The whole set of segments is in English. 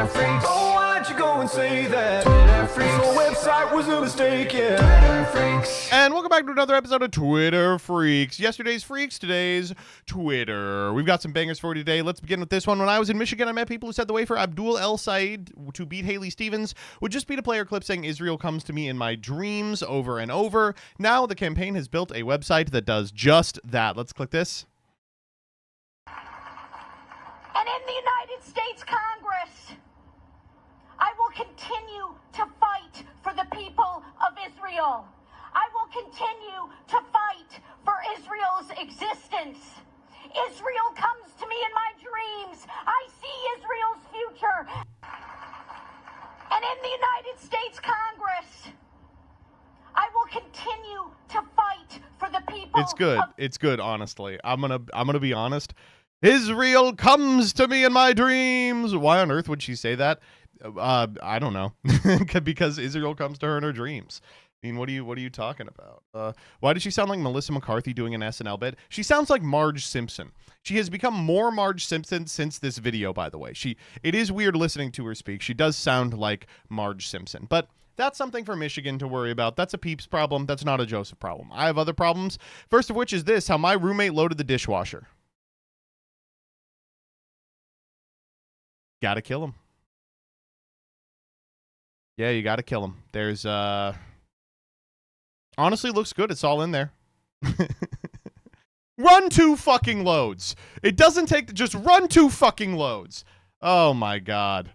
Freax. Oh, why'd you go and say that? Freax. The website was a mistake, yeah. Freax. And welcome back to another episode of Twitter Freaks. Yesterday's Freaks, today's Twitter. We've got some bangers for you today. Let's begin with this one. When I was in Michigan, I met people who said the way for Abdul El Said to beat Haley Stevens would just beat a player clip saying Israel comes to me in my dreams over and over. Now the campaign has built a website that does just that. Let's click this. And in the United States Congress, I will continue to fight for the people of Israel. I will continue to fight for Israel's existence. Israel comes to me in my dreams. I see Israel's future. And in the United States Congress, I will continue to fight for the people. It's good. It's good, honestly. I'm gonna be honest. Israel comes to me in my dreams. Why on earth would she say that? I don't know. Because Israel comes to her in her dreams. I mean, what are you talking about? Why does she sound like Melissa McCarthy doing an SNL bit? She sounds like Marge Simpson. She has become more Marge Simpson since this video, by the way. It is weird listening to her speak. She does sound like Marge Simpson. But that's something for Michigan to worry about. That's a Peeps problem. That's not a Joseph problem. I have other problems. First of which is this, how my roommate loaded the dishwasher. Gotta kill him. Yeah, you gotta kill him. There's, honestly, looks good. It's all in there. Run 2 fucking loads. It doesn't take, just run 2 fucking loads. Oh my God.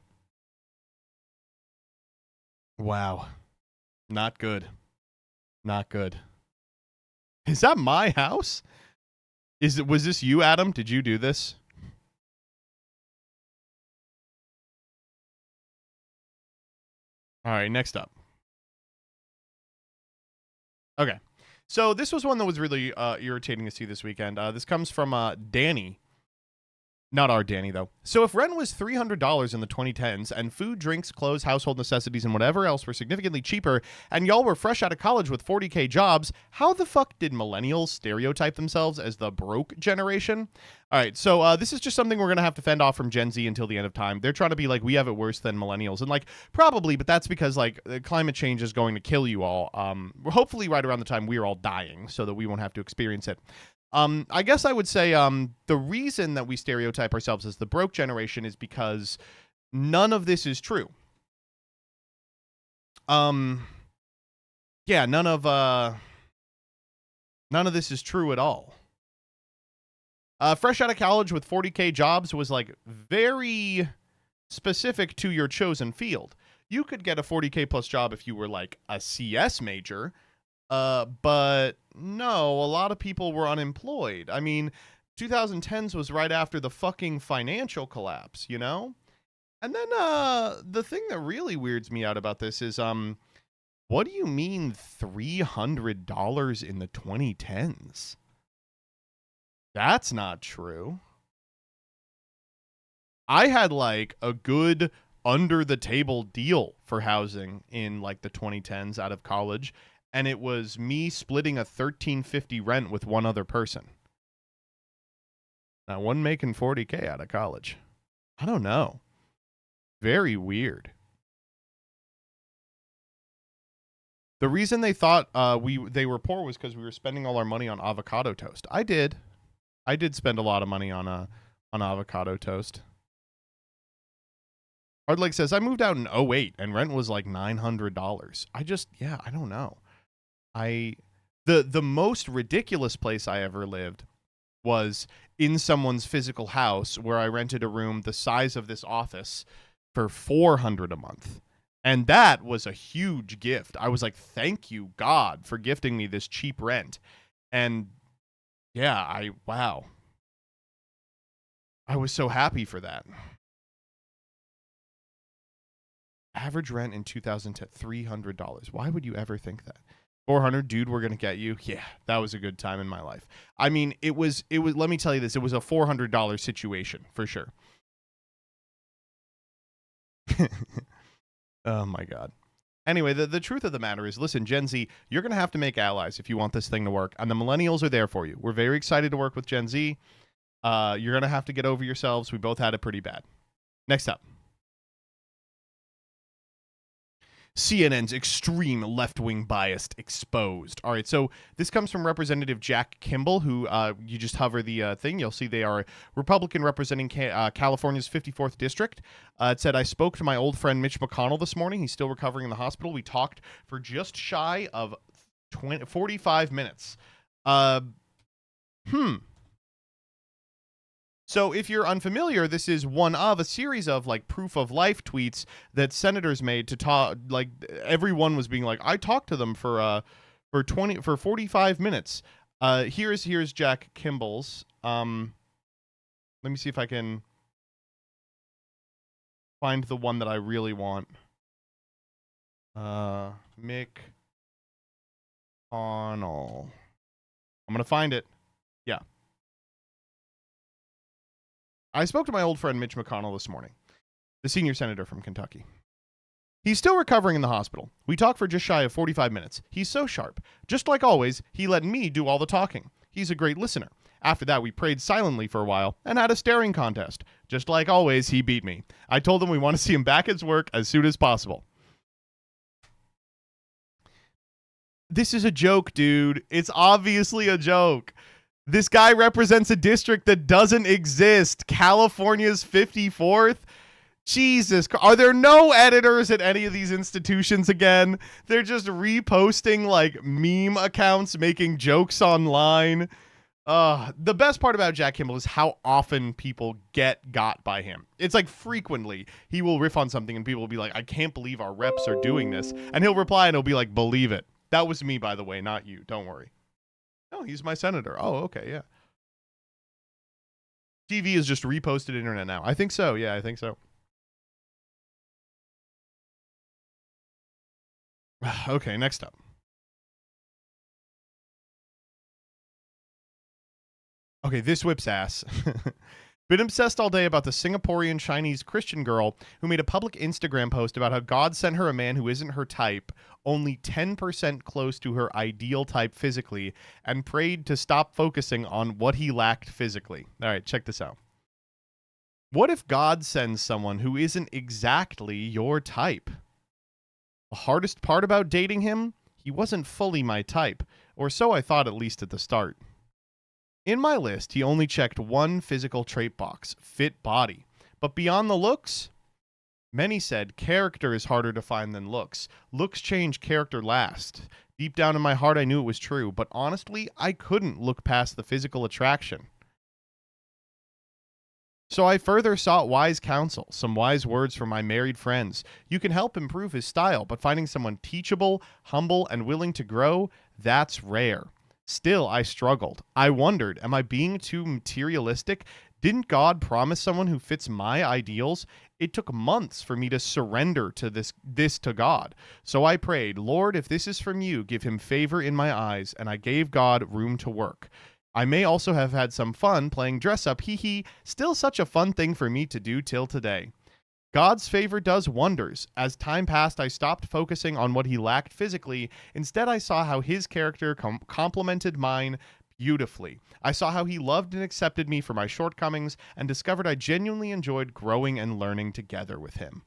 Wow. Not good. Not good. Is that my house? Was this you, Adam? Did you do this? All right, next up. Okay. So this was one that was really irritating to see this weekend. This comes from Danny. Not our Danny, though. So if rent was $300 in the 2010s and food, drinks, clothes, household necessities, and whatever else were significantly cheaper, and y'all were fresh out of college with 40K jobs, how the fuck did millennials stereotype themselves as the broke generation? All right, so this is just something we're going to have to fend off from Gen Z until the end of time. They're trying to be like, we have it worse than millennials. And, like, probably, but that's because, like, climate change is going to kill you all. Hopefully right around the time we're all dying so that we won't have to experience it. I guess I would say the reason that we stereotype ourselves as the broke generation is because none of this is true. Yeah, none of this is true at all. Fresh out of college with 40K jobs was like very specific to your chosen field. You could get a 40K plus job if you were like a CS major. But no, a lot of people were unemployed. I mean, 2010s was right after the fucking financial collapse, you know? And then, the thing that really weirds me out about this is, what do you mean $300 in the 2010s? That's not true. I had like a good under the table deal for housing in like the 2010s out of college. And it was me splitting a $1,350 rent with one other person. Now, one making 40K out of college. I don't know. Very weird. The reason they thought they were poor was because we were spending all our money on avocado toast. I did spend a lot of money on avocado toast. Hardleg says, I moved out in 2008 and rent was like $900. I don't know. The most ridiculous place I ever lived was in someone's physical house where I rented a room the size of this office for $400 a month. And that was a huge gift. I was like, thank you, God, for gifting me this cheap rent. And yeah, wow. I was so happy for that. Average rent in 2010, $300. Why would you ever think that? 400, dude, we're going to get you. Yeah, that was a good time in my life. I mean, it was, let me tell you this, it was a $400 situation for sure. Oh my God. Anyway, the truth of the matter is, listen, Gen Z, you're going to have to make allies if you want this thing to work. And the millennials are there for you. We're very excited to work with Gen Z. You're going to have to get over yourselves. We both had it pretty bad. Next up. CNN's extreme left-wing bias exposed. All right, so this comes from Representative Jack Kimball, who you just hover the thing. You'll see they are Republican representing California's 54th District. It said, I spoke to my old friend Mitch McConnell this morning. He's still recovering in the hospital. We talked for just shy of 45 minutes. So if you're unfamiliar, this is one of a series of like proof of life tweets that senators made to talk. Like everyone was being like, I talked to them for 45 minutes. Here's Jack Kimball's. Let me see if I can find the one that I really want. McConnell. I'm gonna find it. Yeah. I spoke to my old friend Mitch McConnell this morning, the senior senator from Kentucky. He's still recovering in the hospital. We talked for just shy of 45 minutes. He's so sharp. Just like always, he let me do all the talking. He's a great listener. After that, we prayed silently for a while and had a staring contest. Just like always, he beat me. I told him we want to see him back at work as soon as possible. This is a joke, dude. It's obviously a joke. This guy represents a district that doesn't exist. California's 54th. Jesus. Are there no editors at any of these institutions again? They're just reposting like meme accounts, making jokes online. The best part about Jack Kimball is how often people got by him. It's like frequently he will riff on something and people will be like, I can't believe our reps are doing this. And he'll reply and he'll be like, believe it. That was me, by the way, not you. Don't worry. No, he's my senator. Oh, okay, yeah. TV is just reposted internet now. I think so. Yeah, I think so. Okay, next up. Okay, this whips ass. Been obsessed all day about the Singaporean Chinese Christian girl who made a public Instagram post about how God sent her a man who isn't her type, only 10% close to her ideal type physically, and prayed to stop focusing on what he lacked physically. All right, check this out. What if God sends someone who isn't exactly your type? The hardest part about dating him? He wasn't fully my type, or so I thought at least at the start. In my list, he only checked one physical trait box, fit body. But beyond the looks, many said character is harder to find than looks. Looks change, character last. Deep down in my heart, I knew it was true, but honestly, I couldn't look past the physical attraction. So I further sought wise counsel, some wise words from my married friends. You can help improve his style, but finding someone teachable, humble, and willing to grow, that's rare. Still, I struggled. I wondered, am I being too materialistic? Didn't God promise someone who fits my ideals? It took months for me to surrender to this to God. So I prayed, Lord, if this is from you, give him favor in my eyes, and I gave God room to work. I may also have had some fun playing dress up, hee hee, still such a fun thing for me to do till today. God's favor does wonders. As time passed, I stopped focusing on what he lacked physically. Instead, I saw how his character complemented mine beautifully. I saw how he loved and accepted me for my shortcomings and discovered I genuinely enjoyed growing and learning together with him.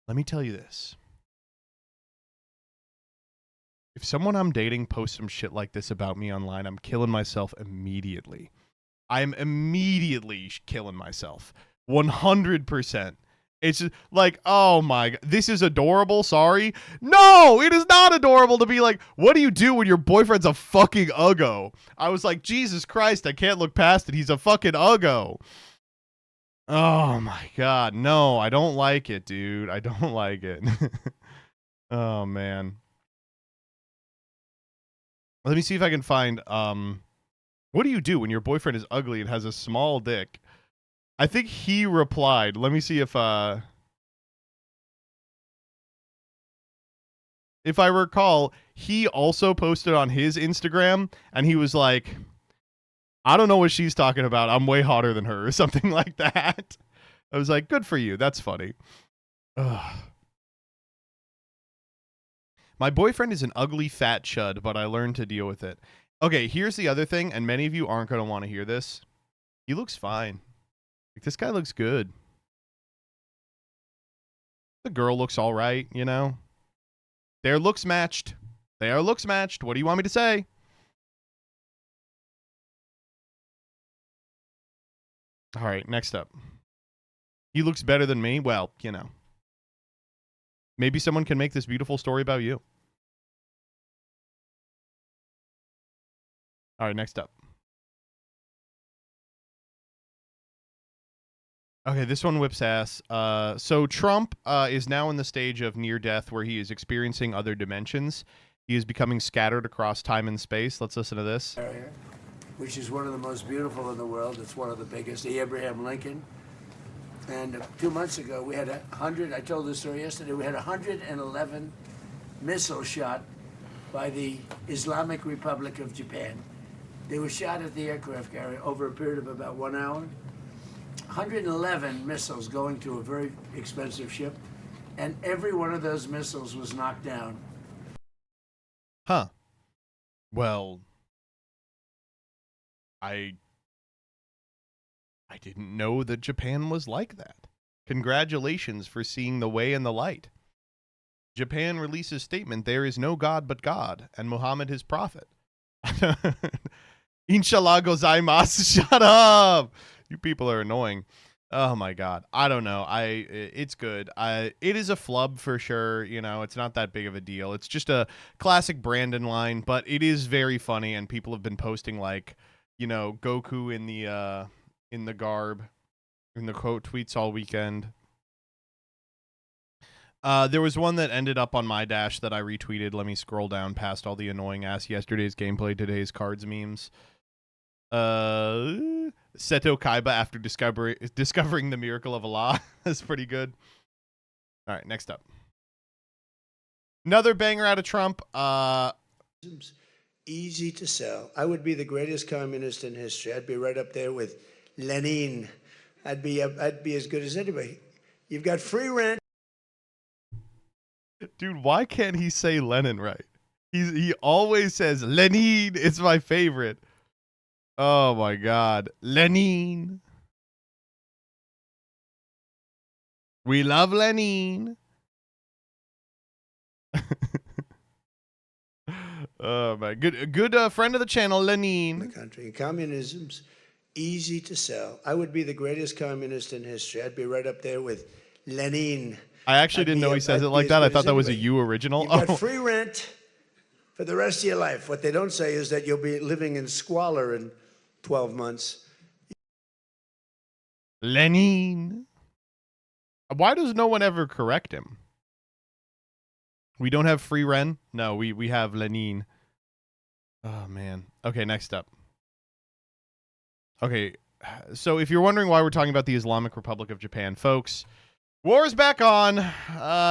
Let me tell you this. If someone I'm dating posts some shit like this about me online, I'm killing myself immediately. I'm immediately killing myself. 100%. It's just like, oh my God, this is adorable. Sorry. No, it is not adorable to be like, what do you do when your boyfriend's a fucking uggo? I was like, Jesus Christ, I can't look past it. He's a fucking uggo. Oh my God. No, I don't like it, dude. I don't like it. Oh man. Let me see if I can find, what do you do when your boyfriend is ugly and has a small dick? I think he replied. Let me see if I recall, he also posted on his Instagram and he was like, I don't know what she's talking about. I'm way hotter than her or something like that. I was like, good for you. That's funny. Ugh. My boyfriend is an ugly fat chud, but I learned to deal with it. Okay, here's the other thing, and many of you aren't going to want to hear this. He looks fine. Like, this guy looks good. The girl looks all right, you know. Their looks matched. They are looks matched. What do you want me to say? All right, next up. He looks better than me. Well, you know. Maybe someone can make this beautiful story about you. All right, next up. Okay, this one whips ass. So Trump is now in the stage of near death where he is experiencing other dimensions. He is becoming scattered across time and space. Let's listen to this. Area, which is one of the most beautiful in the world. It's one of the biggest, the Abraham Lincoln. And 2 months ago, we had 100, I told this story yesterday, we had 111 missiles shot by the Islamic Republic of Japan. They were shot at the aircraft carrier over a period of about 1 hour. 111 missiles going to a very expensive ship, and every one of those missiles was knocked down. Huh. Well, I didn't know that Japan was like that. Congratulations for seeing the way and the light. Japan releases statement, there is no God but God, and Muhammad his prophet. Inshallah gozaimasu. Shut up. You people are annoying. Oh my God. I don't know. It's good. It is a flub for sure. You know, it's not that big of a deal. It's just a classic Brandon line, but it is very funny, and people have been posting like, you know, Goku in the garb, in the quote tweets all weekend. There was one that ended up on my dash that I retweeted. Let me scroll down past all the annoying ass yesterday's gameplay, today's cards memes. Seto Kaiba after discovering the miracle of Allah. That's pretty good. All right, next up. Another banger out of Trump. Easy to sell. I would be the greatest communist in history. I'd be right up there with Lenin. I'd be as good as anybody. You've got free rent. Dude, why can't he say Lenin right? He always says Lenin. It's my favorite. Oh my God, Lenin. We love Lenin. Oh my good friend of the channel, Lenin. The country. Communism's easy to sell. I would be the greatest communist in history. I'd be right up there with Lenin. I actually didn't know he says it like that. I thought that was a you original. You've got free rent for the rest of your life. What they don't say is that you'll be living in squalor in 12 months. Lenin. Why does no one ever correct him? We don't have free Ren? No, we have Lenin. Oh, man. Okay, next up. Okay, so if you're wondering why we're talking about the Islamic Republic of Japan, folks, war is back on.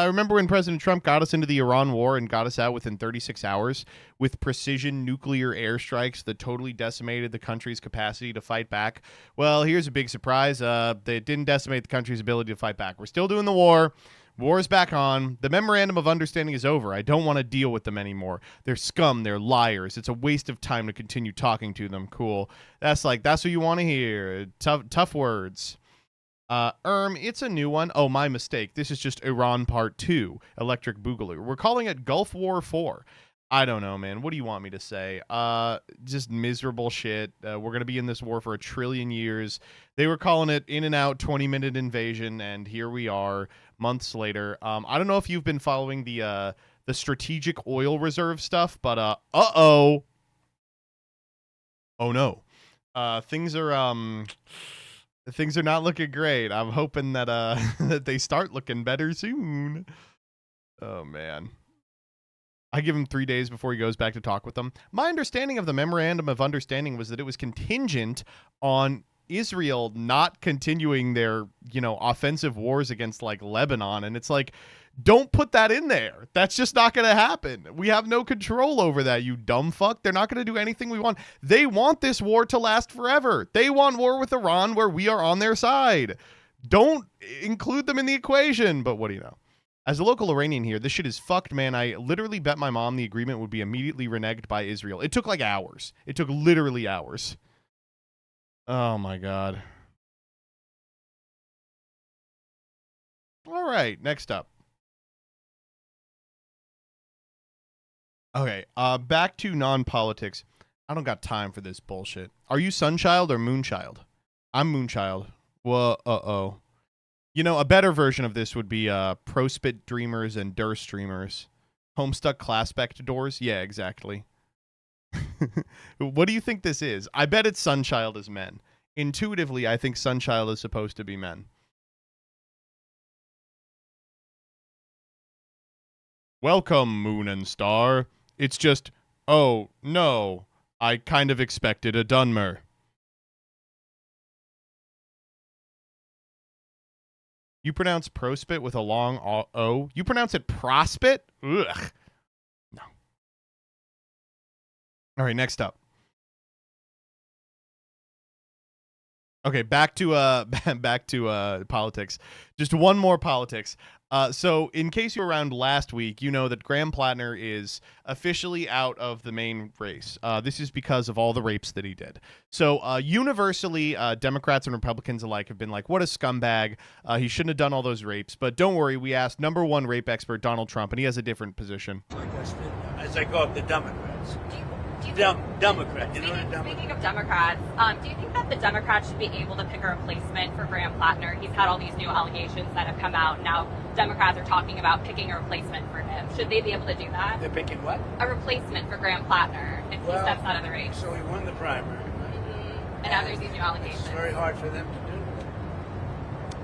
Remember when President Trump got us into the Iran war and got us out within 36 hours with precision nuclear airstrikes that totally decimated the country's capacity to fight back? Well, here's a big surprise. They didn't decimate the country's ability to fight back. We're still doing the war. War is back on. The memorandum of understanding is over. I don't want to deal with them anymore. They're scum. They're liars. It's a waste of time to continue talking to them. Cool. That's what you want to hear. Tough words. It's a new one. Oh, my mistake. This is just Iran Part 2, Electric Boogaloo. We're calling it Gulf War 4. I don't know, man. What do you want me to say? Just miserable shit. We're going to be in this war for 1 trillion years. They were calling it in and out 20-minute invasion, and here we are months later. I don't know if you've been following the strategic oil reserve stuff, but oh no. Things are not looking great. I'm hoping that that they start looking better soon. Oh man. I give him 3 days before he goes back to talk with them. My understanding of the memorandum of understanding was that it was contingent on Israel not continuing their, offensive wars against like Lebanon. And it's like, don't put that in there. That's just not going to happen. We have no control over that, you dumb fuck. They're not going to do anything we want. They want this war to last forever. They want war with Iran where we are on their side. Don't include them in the equation. But what do you know? As a local Iranian here, this shit is fucked, man. I literally bet my mom the agreement would be immediately reneged by Israel. It took like hours. It took literally hours. Oh my God. All right, next up. Okay, back to non-politics. I don't got time for this bullshit. Are you Sunchild or Moonchild? I'm Moonchild. Well, uh-oh. You know, a better version of this would be ProSpit Dreamers and Durst Dreamers. Homestuck Claspect doors? Yeah, exactly. What do you think this is? I bet it's Sunchild as men. Intuitively, I think Sunchild is supposed to be men. Welcome, Moon and Star. It's just, oh, no. I kind of expected a Dunmer. You pronounce prospit with a long O? You pronounce it prospit? Ugh. No. All right, next up. Okay, back to politics. Just one more politics. So in case you were around last week, you know that Graham Plattner is officially out of the main race. This is because of all the rapes that he did. So universally, Democrats and Republicans alike have been like, what a scumbag. He shouldn't have done all those rapes. But don't worry, we asked number one rape expert Donald Trump, and he has a different position. As I call it, the Democrats. Democrat. Speaking of Democrats, do you think that the Democrats should be able to pick a replacement for Graham Plattner? He's had all these new allegations that have come out. Now Democrats are talking about picking a replacement for him. Should they be able to do that? They're picking what? A replacement for Graham Plattner if he steps out of the race. So he won the primary. And now there's these new allegations. It's very hard for them to do.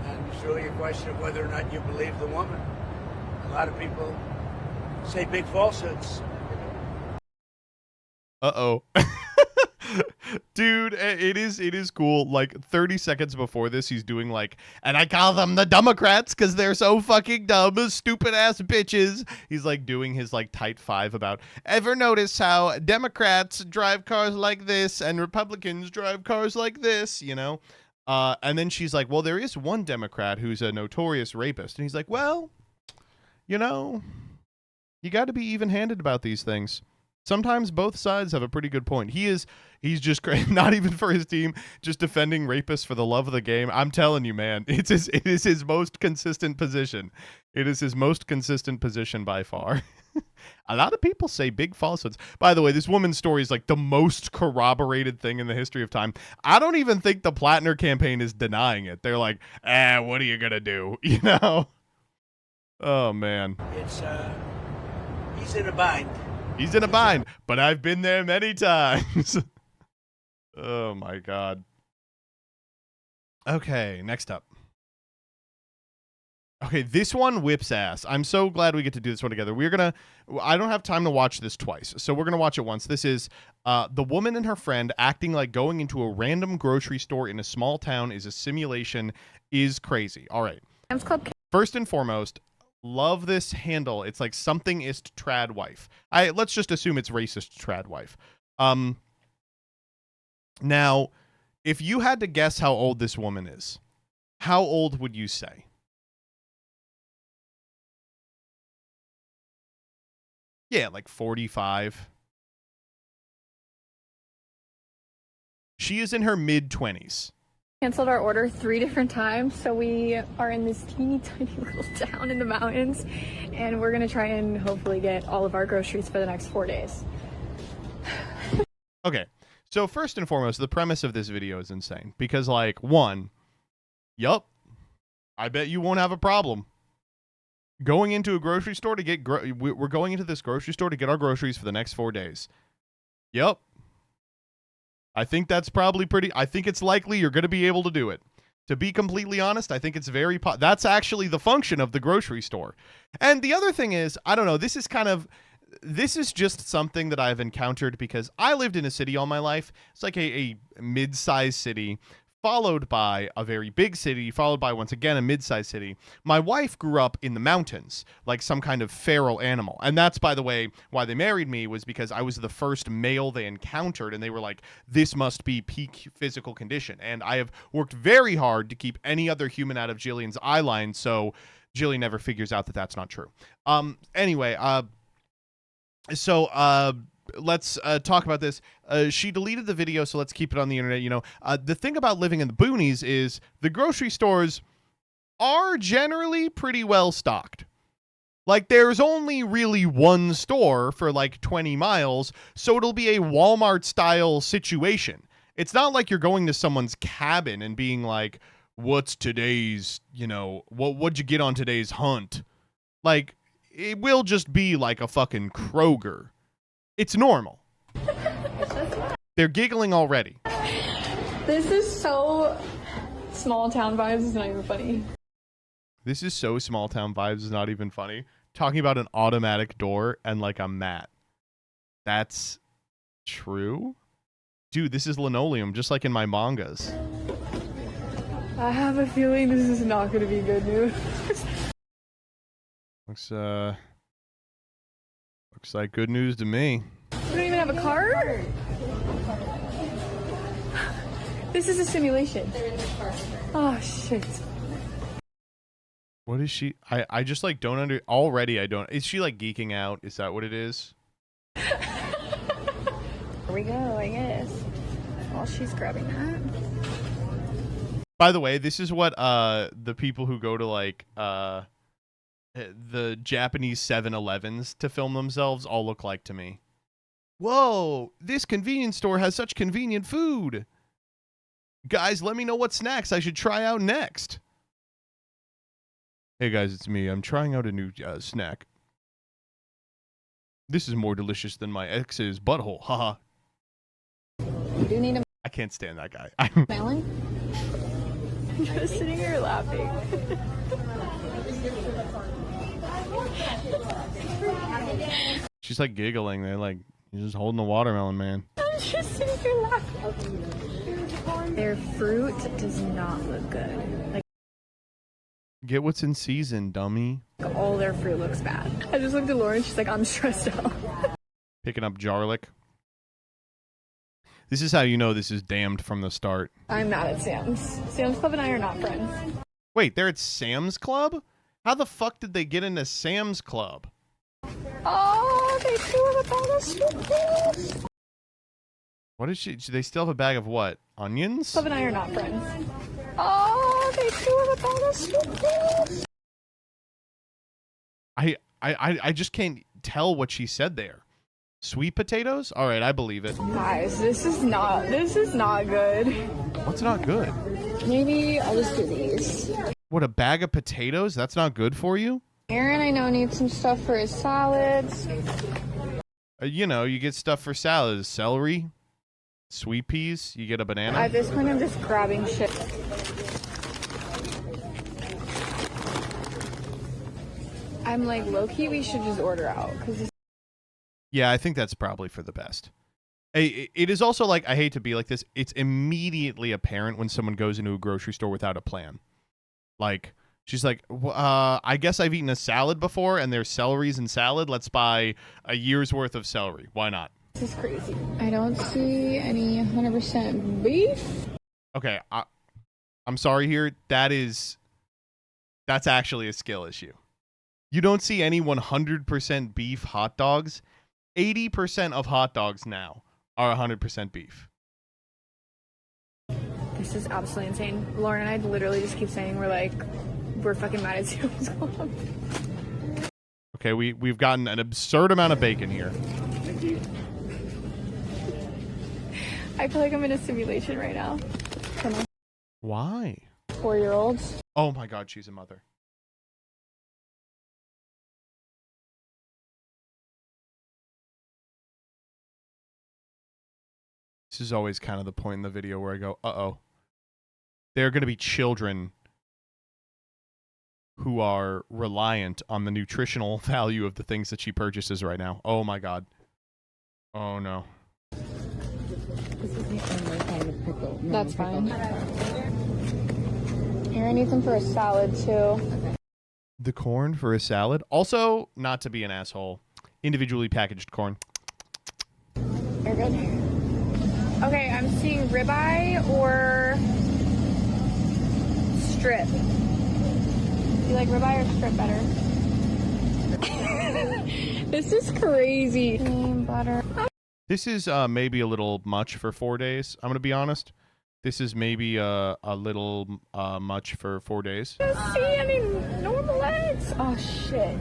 And it's really a question of whether or not you believe the woman. A lot of people say big falsehoods. Uh-oh. Dude, it is cool. Like 30 seconds before this, he's doing like, and I call them the Democrats because they're so fucking dumb, stupid ass bitches. He's like doing his like tight five about, ever notice how Democrats drive cars like this and Republicans drive cars like this, you know? And then she's like, well, there is one Democrat who's a notorious rapist. And he's like, well, you know, you got to be even-handed about these things. Sometimes both sides have a pretty good point. He's just not even for his team, just defending rapists for the love of the game. I'm telling you, man, it is his most consistent position. It is his most consistent position by far. A lot of people say big falsehoods. By the way, this woman's story is like the most corroborated thing in the history of time. I don't even think the Plattner campaign is denying it. They're like, what are you going to do? You know? Oh, man. It's, he's in a bind. He's in a bind, but I've been there many times. Oh, my God. Okay, next up. Okay, this one whips ass. I'm so glad we get to do this one together. I don't have time to watch this twice, so we're going to watch it once. This is the woman and her friend acting like going into a random grocery store in a small town is a simulation is crazy. All right. First and foremost, love this handle. It's like something is trad wife. Let's just assume it's racist trad wife. Now, if you had to guess how old this woman is, how old would you say? Yeah, like 45. She is in her mid-20s. Canceled our order 3 different times, so we are in this teeny tiny little town in the mountains, and we're gonna try and hopefully get all of our groceries for the next 4 days. Okay, so first and foremost, the premise of this video is insane because, like, one, yup, I bet you won't have a problem going into a grocery store to get we're going into this grocery store to get our groceries for the next 4 days. Yup. I think that's probably I think it's likely you're going to be able to do it. To be completely honest, I think it's that's actually the function of the grocery store. And the other thing is, I don't know, this is just something that I've encountered because I lived in a city all my life. It's like a mid-sized city, followed by a very big city, followed by, once again, a mid-sized city. My wife grew up in the mountains, like some kind of feral animal. And that's, by the way, why they married me, was because I was the first male they encountered, and they were like, this must be peak physical condition. And I have worked very hard to keep any other human out of Jillian's eye line, so Jillian never figures out that that's not true. Anyway, let's talk about this. She deleted the video, so let's keep it on the internet. You know, the thing about living in the boonies is the grocery stores are generally pretty well stocked. Like, there's only really one store for like 20 miles, so it'll be a Walmart-style situation. It's not like you're going to someone's cabin and being like, what's today's, what'd you get on today's hunt? Like, it will just be like a fucking Kroger. It's normal. They're giggling already. This is so small town vibes. It's not even funny. This is so small town vibes. It's not even funny. Talking about an automatic door and like a mat. That's true? Dude, this is linoleum, just like in my mangas. I have a feeling this is not going to be good news. Looks like good news to me. We don't even have a car? This is a simulation. Oh, shit. What is she? I just like don't already I don't. Is she like geeking out? Is that what it is? Here we go, I guess. While she's grabbing that. By the way, this is what the people who go to like the Japanese 7-Elevens to film themselves all look like to me. Whoa, this convenience store has such convenient food. Guys, let me know what snacks I should try out next. Hey guys, it's me. I'm trying out a new snack. This is more delicious than my ex's butthole. Haha. You do need a I can't stand that guy. melon? I'm just sitting here laughing. She's like giggling. They're like, you're just holding the watermelon, man. I'm just sitting here laughing. Their fruit does not look good. Like, Get what's in season, dummy. all their fruit looks bad. I just looked at Lauren. She's like, I'm stressed out. Picking up garlic. This is how you know this is damned from the start. I'm mad at Sam's. Sam's Club and I are not friends. Wait, they're at Sam's Club? How the fuck did they get into Sam's Club? Oh, they threw it all the soup. What is she? They still have a bag of what? Onions? Club and I are not friends. Oh, they threw it all the soup. I just can't tell what she said there. Sweet potatoes? All right, I believe it. Guys, this is not good. What's not good? Maybe I'll just do these. What, a bag of potatoes? That's not good for you? Aaron, I know, needs some stuff for his salads. You get stuff for salads. Celery, sweet peas, you get a banana. At this point, I'm just grabbing shit. I'm like, low-key, we should just order out. Yeah, I think that's probably for the best. It is also like, I hate to be like this, it's immediately apparent when someone goes into a grocery store without a plan. Like, she's like, I guess I've eaten a salad before, and there's celeries in salad. Let's buy a year's worth of celery. Why not? This is crazy. I don't see any 100% beef. Okay, I'm sorry here. That's actually a skill issue. You don't see any 100% beef hot dogs. 80% of hot dogs now are 100% beef. This is absolutely insane. Lauren and I literally just keep saying we're fucking mad at Sam's Club. Okay, we've gotten an absurd amount of bacon here. I feel like I'm in a simulation right now. Why? 4-year-olds. Oh my god, she's a mother. This is always kind of the point in the video where I go, uh-oh. There are going to be children who are reliant on the nutritional value of the things that she purchases right now. Oh my god. Oh no. That's fine. Aaron needs them for a salad too. The corn for a salad? Also, not to be an asshole, individually packaged corn. You're good. Okay, I'm seeing ribeye or strip. You like ribeye or strip better? This is crazy. Cream butter. This is maybe a little much for 4 days. I'm going to be honest. This is maybe a little much for 4 days. I don't see any normal eggs. Oh, shit.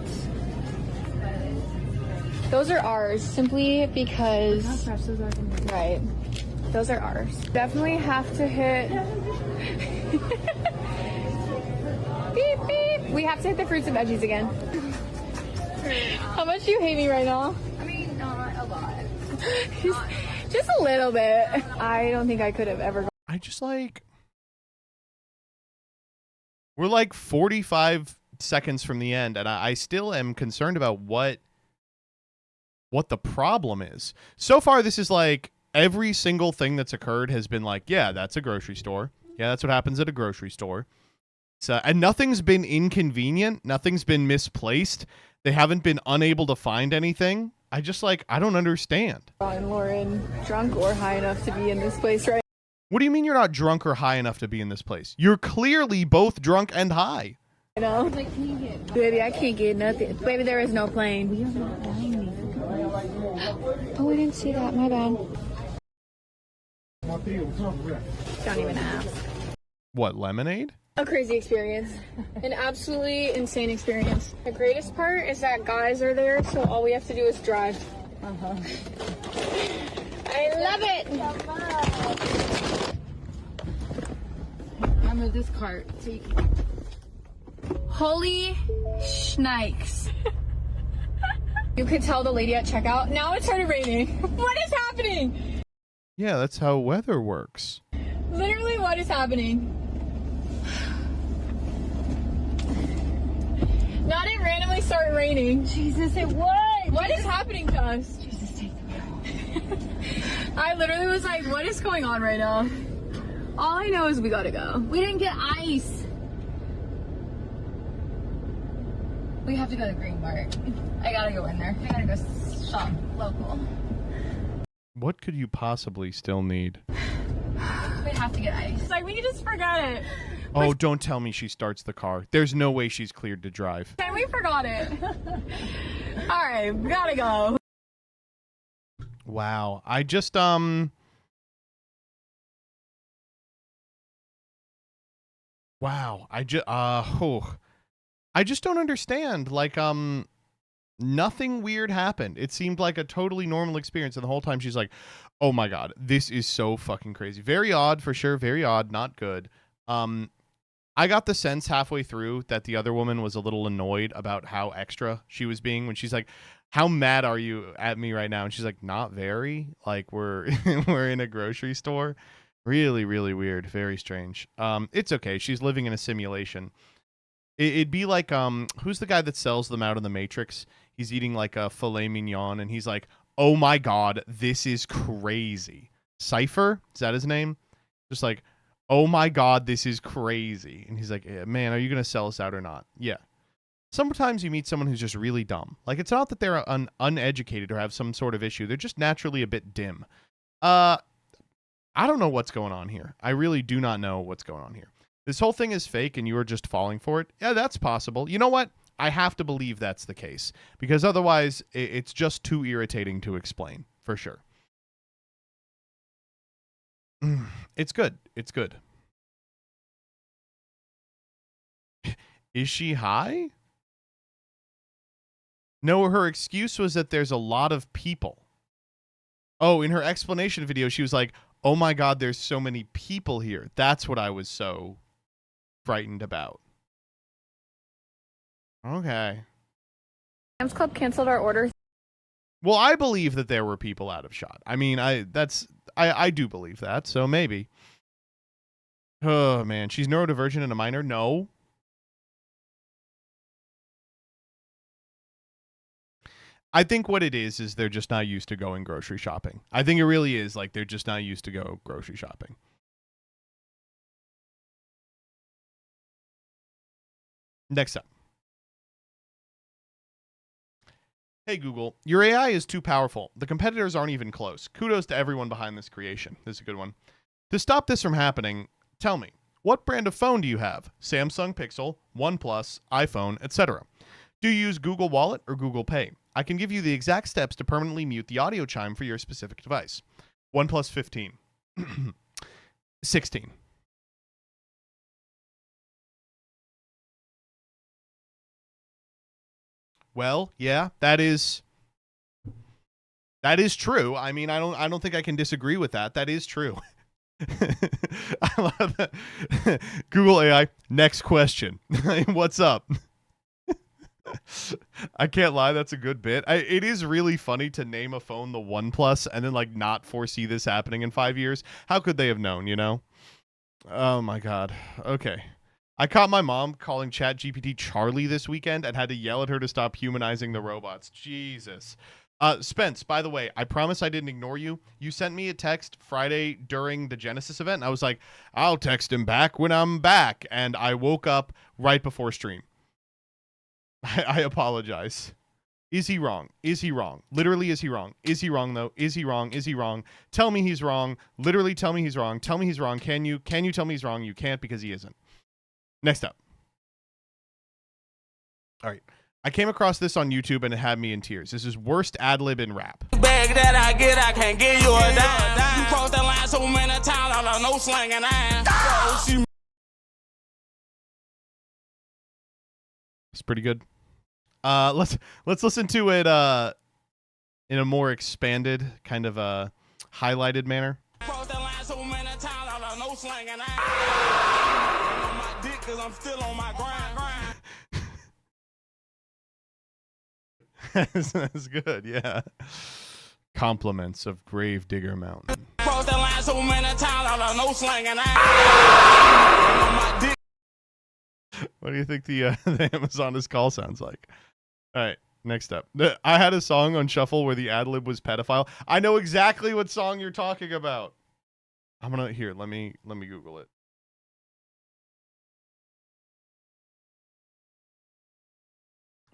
Those are ours simply because. Right. Those are ours. Definitely have to hit. Beep beep. We have to hit the fruits and veggies again. How much do you hate me right now? I mean, not a lot. Just a little bit. I don't think I could have ever. I just like. We're like 45 seconds from the end, and I still am concerned about what the problem is. So far, this is like every single thing that's occurred has been like, yeah, that's a grocery store. Yeah, that's what happens at a grocery store. So, and nothing's been inconvenient. Nothing's been misplaced. They haven't been unable to find anything. I just like, I don't understand. And Lauren, drunk or high enough to be in this place right. What do you mean you're not drunk or high enough to be in this place? You're clearly both drunk and high. You know? Baby, I can't get nothing. Baby, there is no plane. Oh, we didn't see that. My bad. Don't even ask. What, lemonade? A crazy experience. An absolutely insane experience. The greatest part is that guys are there, so all we have to do is drive. I love it. I'm with this cart. So you can... Holy shnikes. You could tell the lady at checkout. Now it started raining. What is happening? Yeah, that's how weather works. Literally, what is happening? Not it randomly started raining. Jesus, it was. What is happening to us? Jesus, take the wheel. I literally was like, what is going on right now? All I know is we gotta go. We didn't get ice. We have to go to Green Mart. I gotta go in there. I gotta go shop local. What could you possibly still need? We have to get ice. It's like, we just forgot it. Oh, don't tell me she starts the car. There's no way she's cleared to drive. And we forgot it. All right, we gotta go. Wow. I just, wow. I just don't understand. Like, nothing weird happened. It seemed like a totally normal experience. And the whole time she's like, oh my God, this is so fucking crazy. Very odd for sure. Very odd. Not good. I got the sense halfway through that the other woman was a little annoyed about how extra she was being when she's like, how mad are you at me right now? And she's like, not very. Like, we're we're in a grocery store. Really, really weird. Very strange. It's okay. She's living in a simulation. It'd be like, who's the guy that sells them out in the Matrix? He's eating like a filet mignon and he's like, oh my God, this is crazy. Cypher? Is that his name? Just like, oh my God, this is crazy. And he's like, yeah, man, are you going to sell us out or not? Yeah. Sometimes you meet someone who's just really dumb. Like, it's not that they're uneducated or have some sort of issue. They're just naturally a bit dim. I don't know what's going on here. I really do not know what's going on here. This whole thing is fake and you are just falling for it. Yeah, that's possible. You know what? I have to believe that's the case because otherwise it's just too irritating to explain for sure. It's good. It's good. Is she high? No, her excuse was that there's a lot of people. Oh, in her explanation video, she was like, oh my God, there's so many people here. That's what I was so frightened about. Okay. Sam's Club canceled our order. Well, I believe that there were people out of shot. I mean, I do believe that, so maybe. Oh, man. She's neurodivergent and a minor? No. I think what it is they're just not used to going grocery shopping. I think it really is like they're just not used to go grocery shopping. Next up. Hey, Google, your AI is too powerful. The competitors aren't even close. Kudos to everyone behind this creation. This is a good one. To stop this from happening, tell me, what brand of phone do you have? Samsung, Pixel, OnePlus, iPhone, etc. Do you use Google Wallet or Google Pay? I can give you the exact steps to permanently mute the audio chime for your specific device. OnePlus 15. 16. Well, yeah, that is That is true. I mean, I don't think I can disagree with that. That is true. I love that. Google AI, next question. What's up? I can't lie, that's a good bit. It is really funny to name a phone the OnePlus and then like not foresee this happening in 5 years. How could they have known, you know? Oh my god. Okay. I caught my mom calling ChatGPT Charlie this weekend and had to yell at her to stop humanizing the robots. Jesus. Spence, by the way, I promise I didn't ignore you. You sent me a text Friday during the Genesis event, and I was like, I'll text him back when I'm back. And I woke up right before stream. I apologize. Is he wrong? Is he wrong? Literally, is he wrong? Is he wrong, though? Is he wrong? Is he wrong? Tell me he's wrong. Literally, tell me he's wrong. Tell me he's wrong. Can you tell me he's wrong? You can't because he isn't. Next up. All right. I came across this on YouTube and it had me in tears. This is worst ad lib in rap. Bag that I get, I can't give you a dime. You crossed that line so many times, I don't know slanging iron. It's pretty good. Let's listen to it in a more expanded, kind of highlighted manner. Crossed that line so many times, I don't know slanging iron. On my dick 'cause I'm still on my grind. That's good, yeah. Compliments of Gravedigger Mountain. Crossed that line so many times, I don't know slanging iron. What do you think the Amazoness call sounds like? All right, next up. I had a song on shuffle where the ad lib was pedophile. I know exactly what song you're talking about. I'm gonna here. Let me Google it.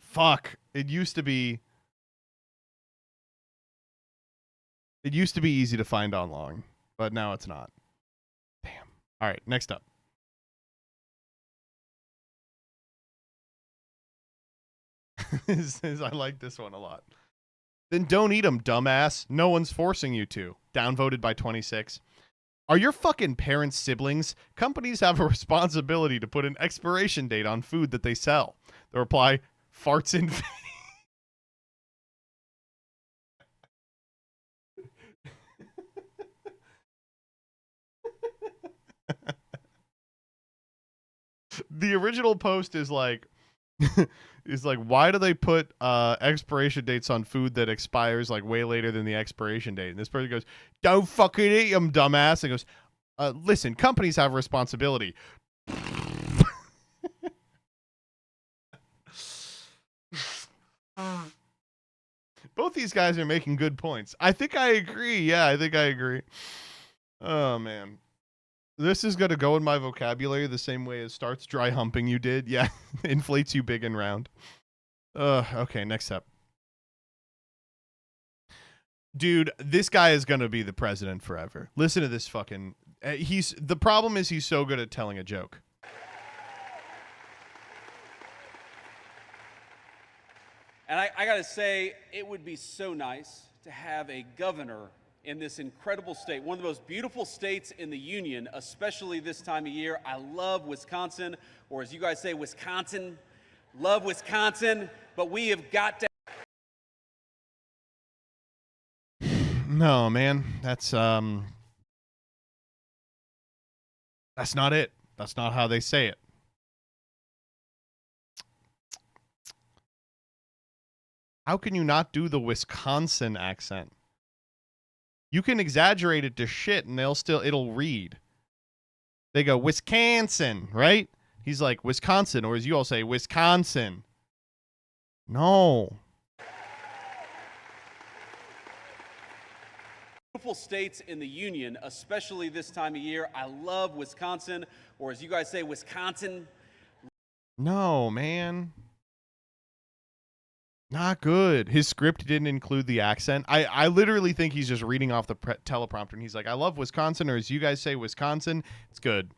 Fuck. It used to be easy to find online, but now it's not. Damn. All right, next up. I like this one a lot. Then don't eat them, dumbass. No one's forcing you to. Downvoted by 26. Are your fucking parents siblings? Companies have a responsibility to put an expiration date on food that they sell. The reply, farts in the original post is like why do they put expiration dates on food that expires like way later than the expiration date? And this person goes, don't fucking eat them, dumbass. And goes, listen, companies have a responsibility. Both these guys are making good points. I think I agree. Yeah, I think I agree. Oh, man. This is going to go in my vocabulary the same way as starts dry humping you did. Yeah, inflates you big and round. Okay, next up. Dude, this guy is going to be the president forever. Listen to this fucking... the problem is he's so good at telling a joke. And I got to say, it would be so nice to have a governor in this incredible state, one of the most beautiful states in the union, especially this time of year. I love Wisconsin, or as you guys say, Wisconsin. Love Wisconsin, but we have got to... No, man, that's not it. That's not how they say it. How can you not do the Wisconsin accent? You can exaggerate it to shit and it'll read. They go, Wisconsin, right? He's like, Wisconsin, or as you all say, Wisconsin. No. Beautiful states in the union, especially this time of year. I love Wisconsin, or as you guys say, Wisconsin. No, man. Not good. His script didn't include the accent. I literally think he's just reading off the teleprompter, and he's like, I love Wisconsin, or as you guys say, Wisconsin. It's good.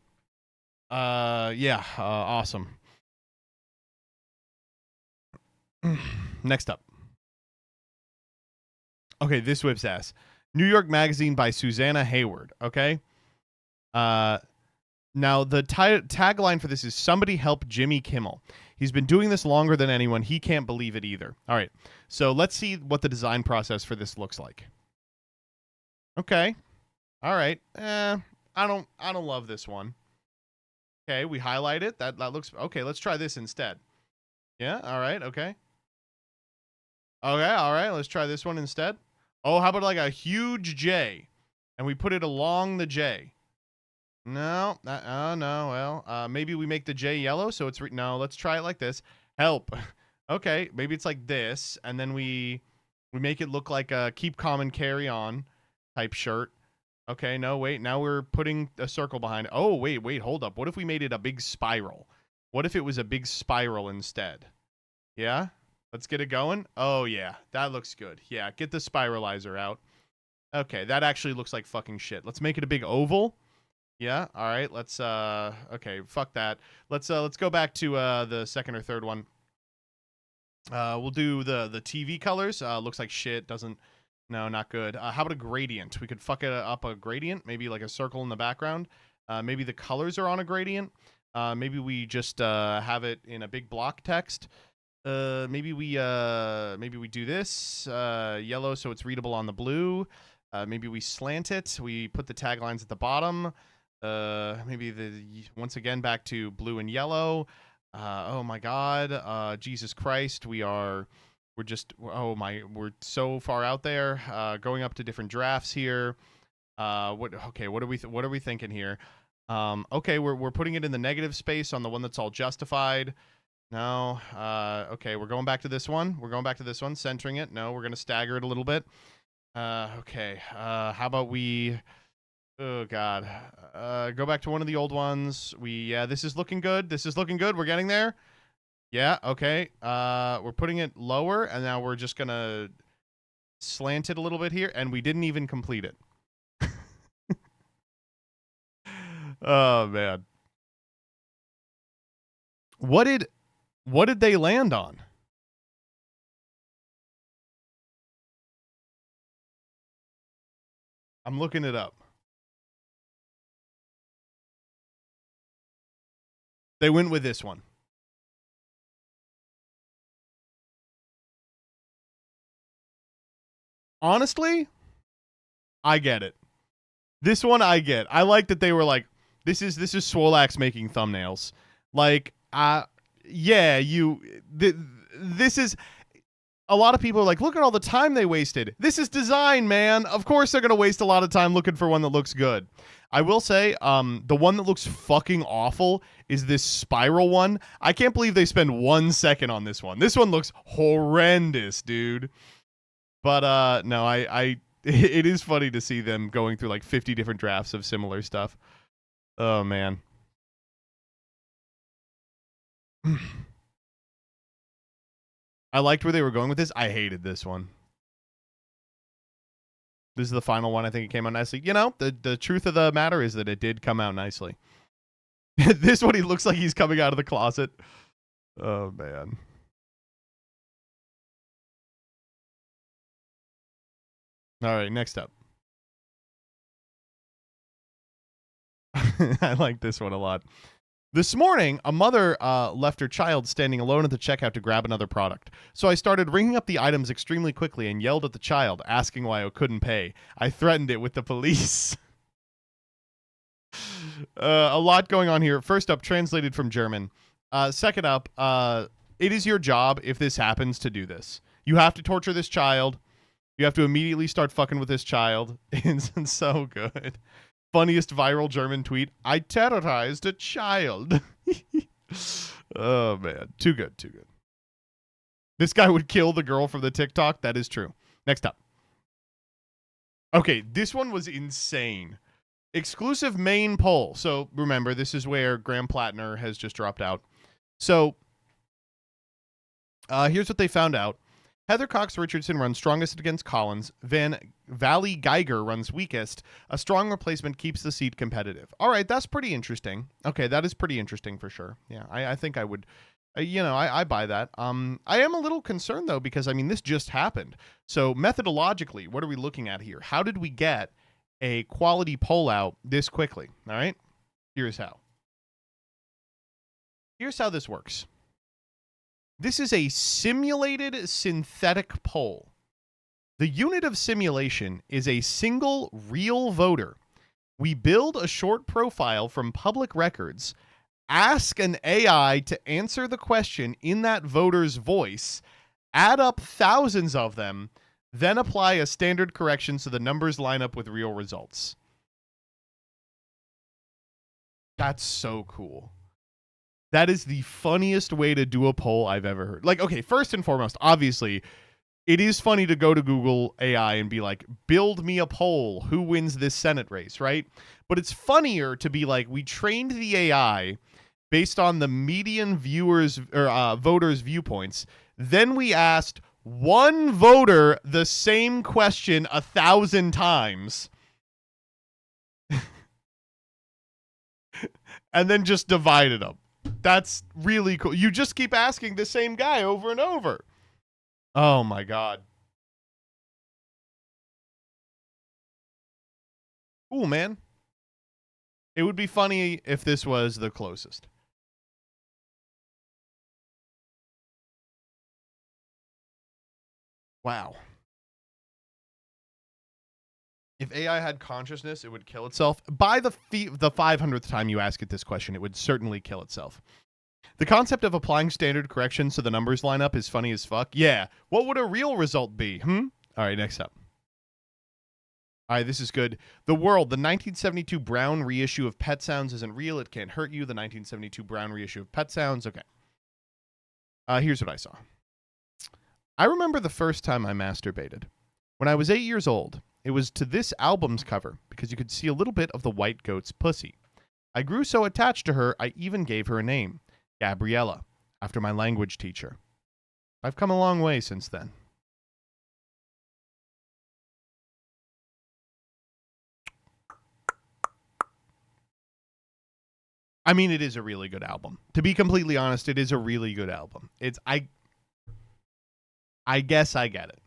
Yeah, awesome. Next up. Okay, this whips ass. New York Magazine by Susanna Hayward, okay? Now, the tagline for this is "Somebody help Jimmy Kimmel." He's been doing this longer than anyone. He can't believe it either. All right, so let's see what the design process for this looks like. Okay, all right. I don't love this one. Okay, we highlight it. That looks okay. Let's try this instead. Yeah. All right. Okay. Okay. All right. Let's try this one instead. Oh, how about like a huge J, and we put it along the J. No, no. Well, maybe we make the J yellow, so it's no. Let's try it like this. Help. Okay, maybe it's like this, and then we make it look like a keep calm and carry on type shirt. Okay, no, wait. Now we're putting a circle behind it. Oh, wait, hold up. What if we made it a big spiral? What if it was a big spiral instead? Yeah, let's get it going. Oh yeah, that looks good. Yeah, get the spiralizer out. Okay, that actually looks like fucking shit. Let's make it a big oval. Yeah, all right. Let's okay, fuck that. Let's go back to the second or third one. We'll do the TV colors. Looks like shit. Doesn't no, not good. How about a gradient? We could fuck it up a gradient, maybe like a circle in the background. Maybe the colors are on a gradient. Maybe we just have it in a big block text. Maybe we do this yellow so it's readable on the blue. Maybe we slant it. We put the taglines at the bottom. Maybe once again back to blue and yellow. Oh my God, Jesus Christ, we're so far out there. Going up to different drafts here. What are we thinking here? Okay, we're putting it in the negative space on the one that's all justified. No. Okay, we're going back to this one. Centering it. No, we're gonna stagger it a little bit. Okay. How about we? Oh God. Go back to one of the old ones. This is looking good. We're getting there. Yeah, okay. We're putting it lower, and now we're just gonna slant it a little bit here, and we didn't even complete it. Oh man. What did they land on? I'm looking it up. They went with this one. Honestly, I get it. This one I get. I like that they were like, this is Swolax making thumbnails. Like, this is a lot of people are like, look at all the time they wasted. This is design, man. Of course they're going to waste a lot of time looking for one that looks good. I will say, the one that looks fucking awful is this spiral one. I can't believe they spend 1 second on this one. This one looks horrendous, dude. But no, it is funny to see them going through like 50 different drafts of similar stuff. Oh man. I liked where they were going with this. I hated this one. This is the final one. I think it came out nicely. You know, the truth of the matter is that it did come out nicely. This one, he looks like he's coming out of the closet. Oh, man. All right, next up. I like this one a lot. This morning, a mother left her child standing alone at the checkout to grab another product. So I started ringing up the items extremely quickly and yelled at the child, asking why I couldn't pay. I threatened it with the police. A lot going on here. First up, translated from German. Second up, it is your job, if this happens, to do this. You have to torture this child. You have to immediately start fucking with this child. It's so good. Funniest viral German tweet. I terrorized a child. Oh, man. Too good. This guy would kill the girl from the TikTok. That is true. Next up. Okay, this one was insane. Exclusive main poll. So, remember, this is where Graham Plattner has just dropped out. So, here's what they found out. Heather Cox Richardson runs strongest against Collins. Valley Geiger runs weakest. A strong replacement keeps the seat competitive. All right, that's pretty interesting. Okay, that is pretty interesting for sure. Yeah, I think I would, I buy that. I am a little concerned, though, because, I mean, this just happened. So methodologically, what are we looking at here? How did we get a quality poll out this quickly? All right, here's how. Here's how this works. This is a simulated synthetic poll. The unit of simulation is a single real voter. We build a short profile from public records, ask an AI to answer the question in that voter's voice, add up thousands of them, then apply a standard correction so the numbers line up with real results. That's so cool. That is the funniest way to do a poll I've ever heard. Like, okay, first and foremost, obviously, it is funny to go to Google AI and be like, build me a poll. Who wins this Senate race, right? But it's funnier to be like, we trained the AI based on the median viewers or voters' viewpoints. Then we asked one voter the same question 1,000 times. And then just divided them. That's really cool. You just keep asking the same guy over and over. Oh my God. Cool, man. It would be funny if this was the closest. Wow. If AI had consciousness, it would kill itself. By the 500th time you ask it this question, it would certainly kill itself. The concept of applying standard corrections so the numbers line up is funny as fuck. Yeah. What would a real result be? All right, next up. All right, this is good. The World, the 1972 Brown reissue of Pet Sounds isn't real. It can't hurt you. The 1972 Brown reissue of Pet Sounds. Okay. Here's what I saw. I remember the first time I masturbated. When I was 8 years old, it was to this album's cover because you could see a little bit of the white goat's pussy. I grew so attached to her, I even gave her a name, Gabriella, after my language teacher. I've come a long way since then. I mean, it is a really good album. To be completely honest, it is a really good album. I guess I get it.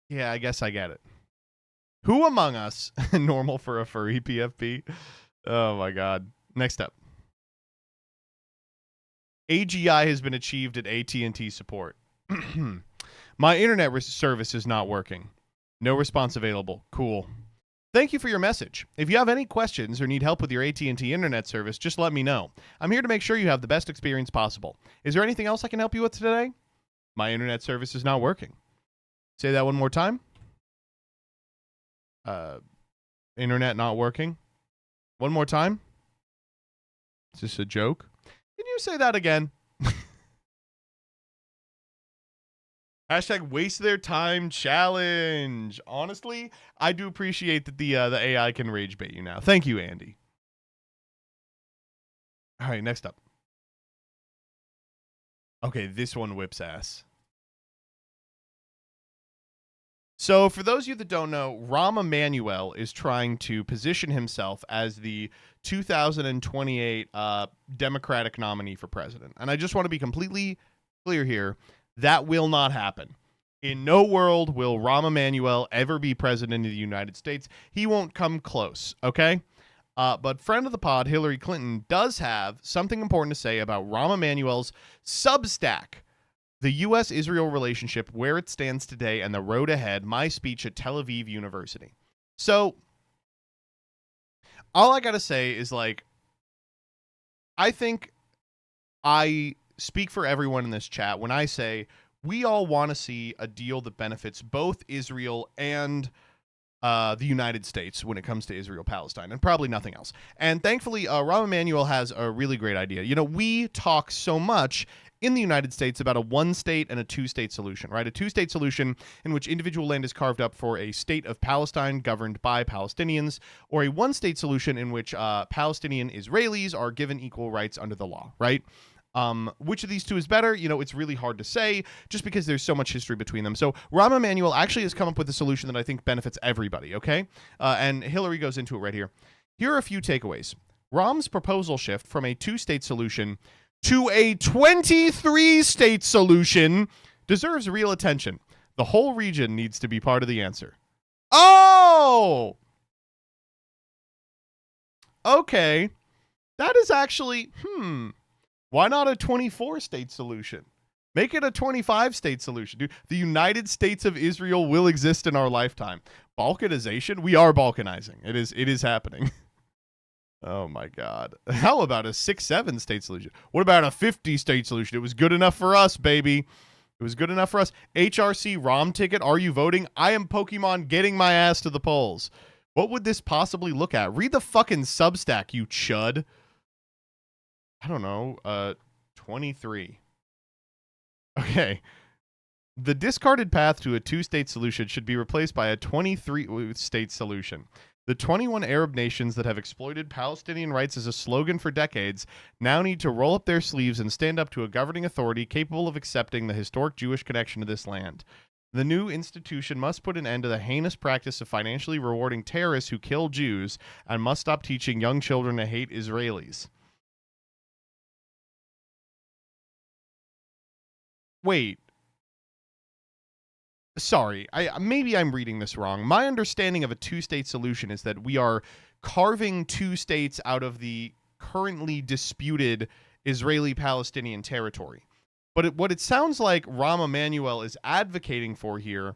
Yeah, I guess I get it. Who among us, normal for a furry PFP? Oh my God. Next up. AGI has been achieved at AT&T support. My internet service is not working. No response available. Cool. Thank you for your message. If you have any questions or need help with your AT&T internet service, just let me know. I'm here to make sure you have the best experience possible. Is there anything else I can help you with today? My internet service is not working. Say that one more time. Internet not working. One more time. Is this a joke? Can you say that again? Hashtag waste their time challenge. Honestly, I do appreciate that the AI can rage bait you now. Thank you, Andy. All right, next up. Okay, this one whips ass. So for those of you that don't know, Rahm Emanuel is trying to position himself as the 2028 Democratic nominee for president. And I just want to be completely clear here. That will not happen. In no world will Rahm Emanuel ever be president of the United States. He won't come close, okay? But friend of the pod, Hillary Clinton, does have something important to say about Rahm Emanuel's Substack, the U.S.-Israel relationship, where it stands today, and the road ahead, my speech at Tel Aviv University. So, all I got to say is, like, I think I speak for everyone in this chat when I say we all want to see a deal that benefits both Israel and the United States when it comes to Israel-Palestine, and probably nothing else. And thankfully, Rahm Emanuel has a really great idea. You know, we talk so much in the United States about a one-state and a two-state solution, right? A two-state solution in which individual land is carved up for a state of Palestine governed by Palestinians, or a one-state solution in which Palestinian Israelis are given equal rights under the law, right? Which of these two is better? You know, it's really hard to say just because there's so much history between them. So Rahm Emanuel actually has come up with a solution that I think benefits everybody, okay? And Hillary goes into it right here. Here are a few takeaways. Rahm's proposal shift from a two-state solution to a 23-state solution deserves real attention. The whole region needs to be part of the answer. Oh! Okay. That is actually, why not a 24-state solution? Make it a 25-state solution, dude. The United States of Israel will exist in our lifetime. Balkanization? We are balkanizing. It is happening. Oh my God. How about a 6-7 state solution? What about a 50-state solution? It was good enough for us, baby. It was good enough for us. HRC ROM ticket. Are you voting? I am Pokemon getting my ass to the polls. What would this possibly look at? Read the fucking Substack, you chud. I don't know. 23. Okay. The discarded path to a 2-state solution should be replaced by a 23-state solution. The 21 Arab nations that have exploited Palestinian rights as a slogan for decades now need to roll up their sleeves and stand up to a governing authority capable of accepting the historic Jewish connection to this land. The new institution must put an end to the heinous practice of financially rewarding terrorists who kill Jews and must stop teaching young children to hate Israelis. Wait. Sorry, maybe I'm reading this wrong. My understanding of a 2-state solution is that we are carving 2 states out of the currently disputed Israeli-Palestinian territory. But what it sounds like Rahm Emanuel is advocating for here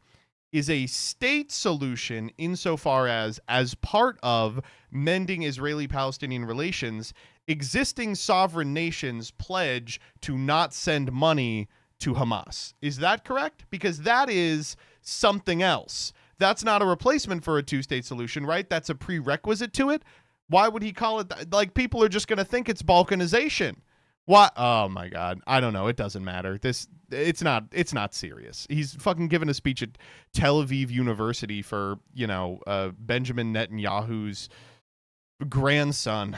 is a state solution insofar as part of mending Israeli-Palestinian relations, existing sovereign nations pledge to not send money to Hamas. Is that correct? Because that is something else. That's not a replacement for a 2-state solution, right? That's a prerequisite to it. Why would he call it that? Like, people are just going to think it's balkanization. What? Oh my God. I don't know. It doesn't matter. It's not serious. He's fucking giving a speech at Tel Aviv University for, Benjamin Netanyahu's grandson.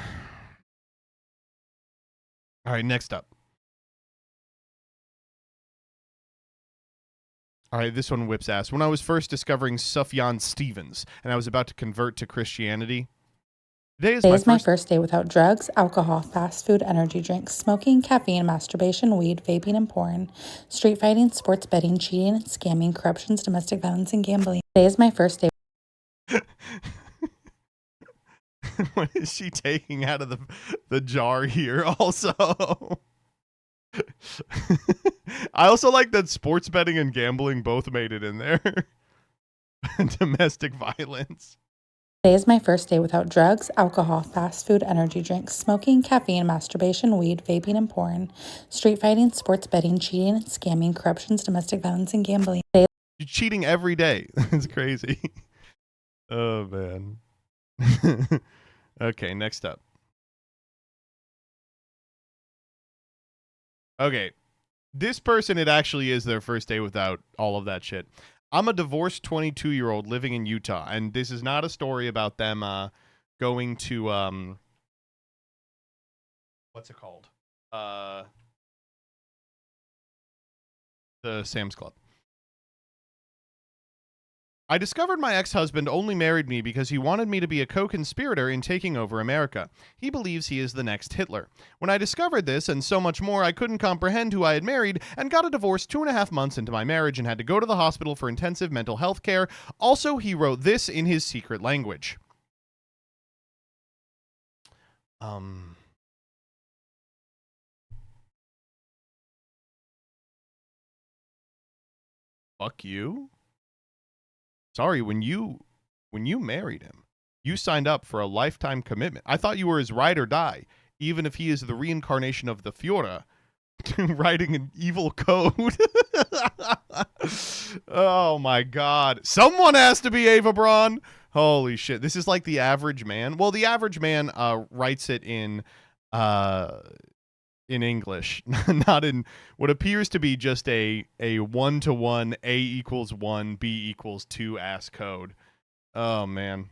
All right, next up. All right, this one whips ass. When I was first discovering Sufjan Stevens and I was about to convert to Christianity. Today is my first day without drugs, alcohol, fast food, energy drinks, smoking, caffeine, masturbation, weed, vaping, and porn, street fighting, sports betting, cheating, and scamming, corruptions, domestic violence, and gambling. Today is my first day. What is she taking out of the jar here also? I also like that sports betting and gambling both made it in there. Domestic violence. Today is my first day without drugs, alcohol, fast food, energy drinks, smoking, caffeine, masturbation, weed, vaping, and porn, street fighting, sports betting, cheating, and scamming, corruptions, domestic violence, and gambling. You're cheating every day. That's crazy. Oh, man. Okay, next up. Okay, this person, it actually is their first day without all of that shit. I'm a divorced 22-year-old living in Utah, and this is not a story about them going to, what's it called? The Sam's Club. I discovered my ex-husband only married me because he wanted me to be a co-conspirator in taking over America. He believes he is the next Hitler. When I discovered this and so much more, I couldn't comprehend who I had married and got a divorce 2.5 months into my marriage and had to go to the hospital for intensive mental health care. Also, he wrote this in his secret language. Fuck you? Sorry, when you married him, you signed up for a lifetime commitment. I thought you were his ride or die, even if he is the reincarnation of the Führer, writing an evil code. Oh my God. Someone has to be Ava Braun. Holy shit. This is like The Average Man. Well, The Average Man writes it in English, not in what appears to be just a 1-to-1 A = 1, B = 2 ass code. Oh man.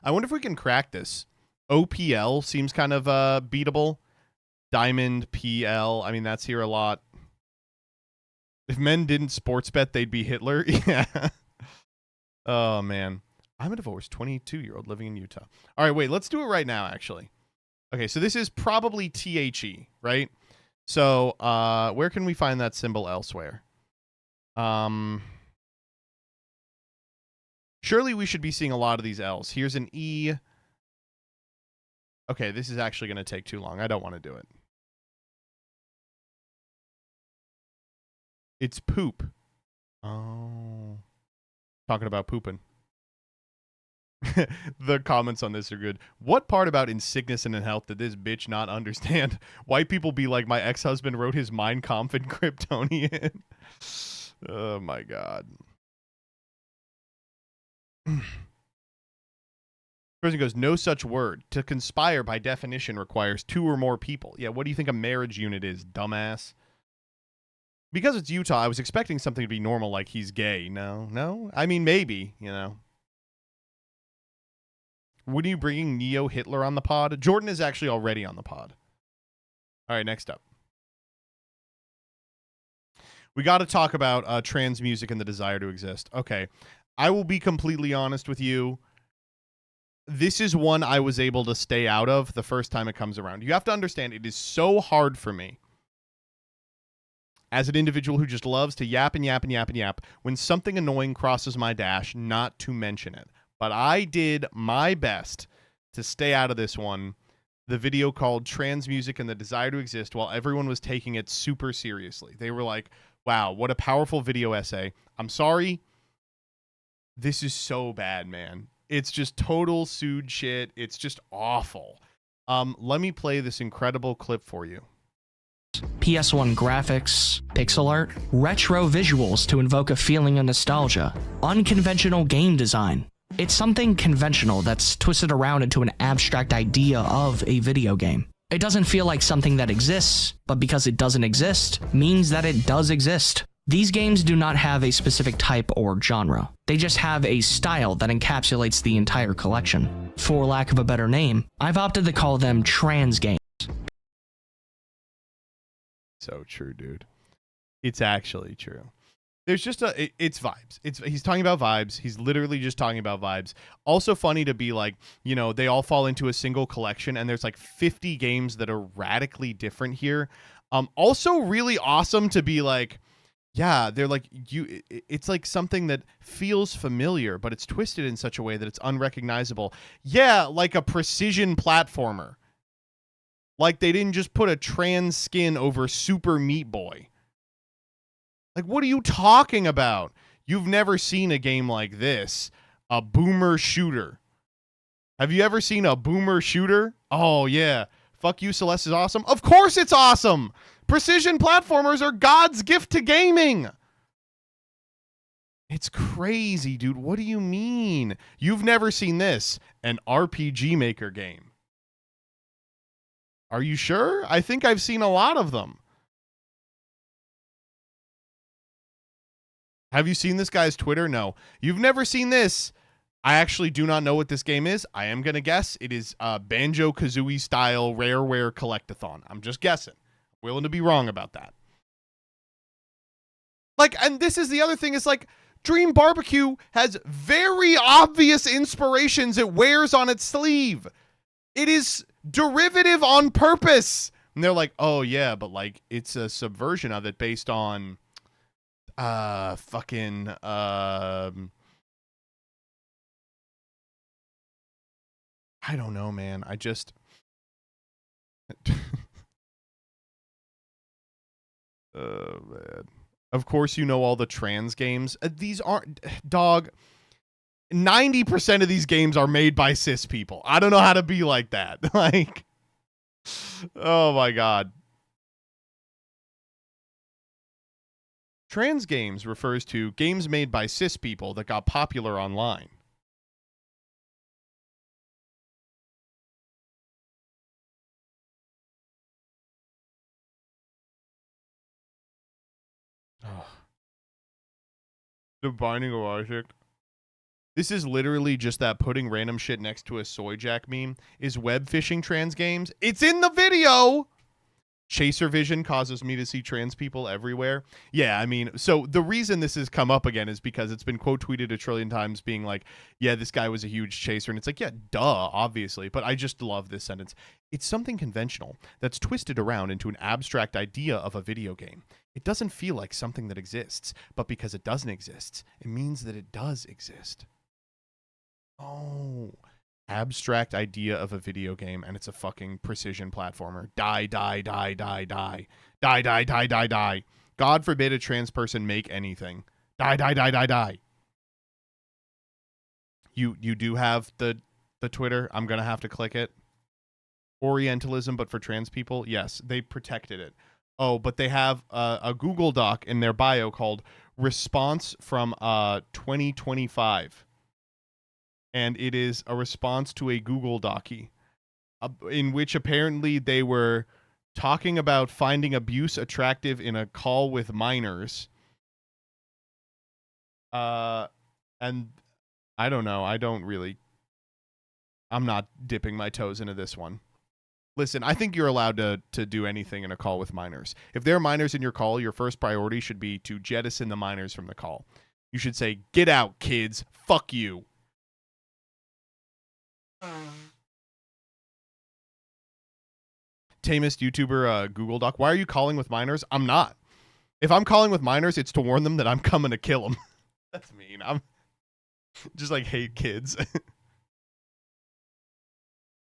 I wonder if we can crack this. OPL seems kind of beatable. Diamond PL. I mean, that's here a lot. If men didn't sports bet, they'd be Hitler. Yeah. Oh man. I'm a divorced 22-year-old living in Utah. All right, wait, let's do it right now actually. Okay, so this is probably THE, right? So, where can we find that symbol elsewhere? Surely we should be seeing a lot of these L's. Here's an E. Okay, this is actually going to take too long. I don't want to do it. It's poop. Oh. Talking about pooping. The comments on this are good. What part about insickness and in health did this bitch not understand? White people be like, my ex-husband wrote his Mein Kampf in Kryptonian. Oh my god. Person goes, no such word. To conspire by definition requires 2 or more people. Yeah, what do you think a marriage unit is, dumbass? Because it's Utah, I was expecting something to be normal, like he's gay. No? I mean, maybe, you know. When are you bringing Neo Hitler on the pod? Jordan is actually already on the pod. All right, next up. We got to talk about trans music and the desire to exist. Okay, I will be completely honest with you. This is one I was able to stay out of the first time it comes around. You have to understand, it is so hard for me as an individual who just loves to yap and yap and yap and yap when something annoying crosses my dash, not to mention it. But I did my best to stay out of this one. The video called Trans Music and the Desire to Exist, while everyone was taking it super seriously. They were like, wow, what a powerful video essay. I'm sorry. This is so bad, man. It's just total sued shit. It's just awful. Let me play this incredible clip for you. PS1 graphics, pixel art, retro visuals to invoke a feeling of nostalgia, unconventional game design. It's something conventional that's twisted around into an abstract idea of a video game. It doesn't feel like something that exists, but because it doesn't exist, means that it does exist. These games do not have a specific type or genre. They just have a style that encapsulates the entire collection. For lack of a better name, I've opted to call them trans games. So true, dude. It's actually true. There's just it's vibes. He's talking about vibes. He's literally just talking about vibes. Also funny to be like, you know, they all fall into a single collection and there's like 50 games that are radically different here. Also really awesome to be like, yeah, they're like it's like something that feels familiar, but it's twisted in such a way that it's unrecognizable. Yeah, like a precision platformer. Like they didn't just put a trans skin over Super Meat Boy. Like, what are you talking about? You've never seen a game like this. A boomer shooter. Have you ever seen a boomer shooter? Oh, yeah. Fuck you, Celeste is awesome. Of course it's awesome. Precision platformers are God's gift to gaming. It's crazy, dude. What do you mean? You've never seen this. An RPG Maker game. Are you sure? I think I've seen a lot of them. Have you seen this guy's Twitter? No. You've never seen this. I actually do not know what this game is. I am going to guess it is Banjo-Kazooie style Rareware Collectathon. I'm just guessing. Willing to be wrong about that. Like, and this is the other thing is like, Dream Barbecue has very obvious inspirations it wears on its sleeve. It is derivative on purpose. And they're like, oh yeah, but like, it's a subversion of it based on... I don't know, man. I just oh man. Of course you know all the trans games. These aren't dog. 90% of these games are made by cis people. I don't know how to be like that. Like, oh my god. Trans games refers to games made by cis people that got popular online. Oh. The Binding of Isaac. This is literally just that putting random shit next to a soy jack meme. Is web phishing trans games? It's in the video! Chaser vision causes me to see trans people everywhere. Yeah, I mean, so the reason this has come up again is because it's been quote tweeted a trillion times being like, yeah, this guy was a huge chaser. And it's like, yeah, duh, obviously. But I just love this sentence. It's something conventional that's twisted around into an abstract idea of a video game. It doesn't feel like something that exists, but because it doesn't exist, it means that it does exist. Oh, abstract idea of a video game, and it's a fucking precision platformer. Die, die, die, die, die. Die, die, die, die, die. God forbid a trans person make anything. Die, die, die, die, die. You do have the Twitter. I'm going to have to click it. Orientalism, but for trans people. Yes, they protected it. Oh, but they have a Google Doc in their bio called Response from 2025. And it is a response to a Google Docie in which apparently they were talking about finding abuse attractive in a call with minors. And I don't know. I'm not dipping my toes into this one. Listen, I think you're allowed to do anything in a call with minors. If there are minors in your call, your first priority should be to jettison the minors from the call. You should say, "Get out, kids. Fuck you." Tamest YouTuber Google Doc. Why are you calling with minors? I'm not. If I'm calling with minors, it's to warn them that I'm coming to kill them. That's mean. I'm just like hate kids.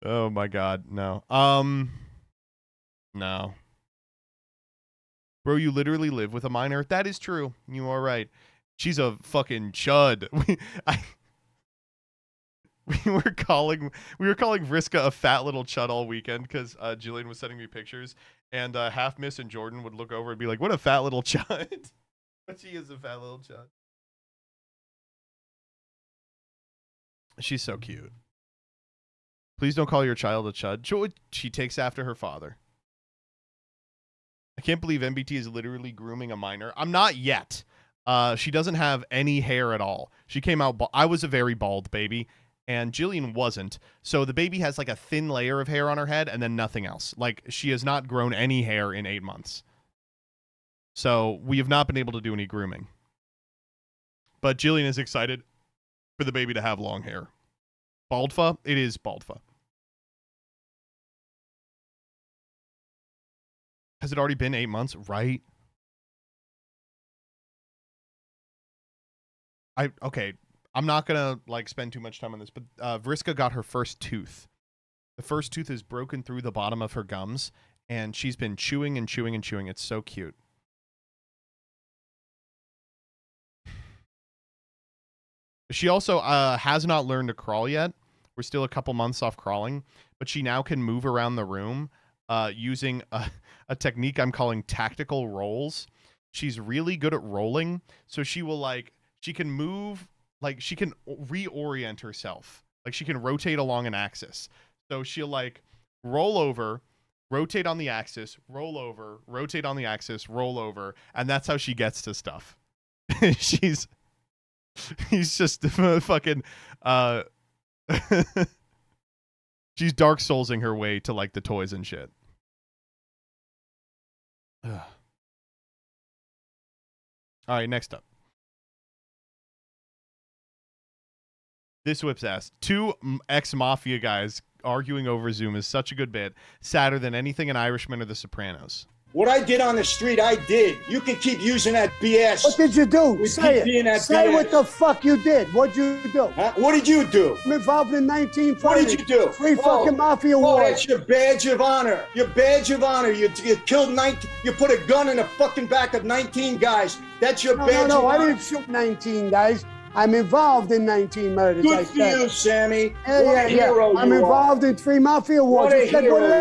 Oh my god, no. No. Bro, you literally live with a minor? That is true. You are right. She's a fucking chud. We were calling Vriska a fat little chud all weekend because Jillian was sending me pictures, and Half Miss and Jordan would look over and be like, "What a fat little chud." But she is a fat little chud. She's so cute. Please don't call your child a chud. She takes after her father. I can't believe MBT is literally grooming a minor. I'm not yet. She doesn't have any hair at all. She came out. I was a very bald baby, and Jillian wasn't. So the baby has like a thin layer of hair on her head and then nothing else. Like, she has not grown any hair in 8 months. So we have not been able to do any grooming. But Jillian is excited for the baby to have long hair. Baldfa? It is Baldfa. Has it already been 8 months? Right. Okay. I'm not going to spend too much time on this, but Vriska got her first tooth. The first tooth is broken through the bottom of her gums, and she's been chewing and chewing and chewing. It's so cute. She also has not learned to crawl yet. We're still a couple months off crawling, but she now can move around the room using a technique I'm calling tactical rolls. She's really good at rolling, so she can move, she can reorient herself. Like, she can rotate along an axis. So she'll roll over, rotate on the axis, roll over, rotate on the axis, roll over, and that's how she gets to stuff. He's just fucking she's Dark Soulsing her way to the toys and shit. Ugh. All right, next up. This whips ass. 2 ex-mafia guys arguing over Zoom is such a good bit. Sadder than anything an Irishman or The Sopranos. What I did on the street, I did. You can keep using that BS. What did you do? Say it. Say BS. What the fuck you did. What'd you do? Huh? What did you do? I'm involved in 19 What did you do? 3 fucking mafia wars. That's your badge of honor. Your badge of honor. You killed 19. You put a gun in the fucking back of 19 guys. That's your badge of honor. I didn't shoot 19 guys. I'm involved in 19 murders. Good for you, Sammy. Yeah. I'm involved in 3 mafia wars. What did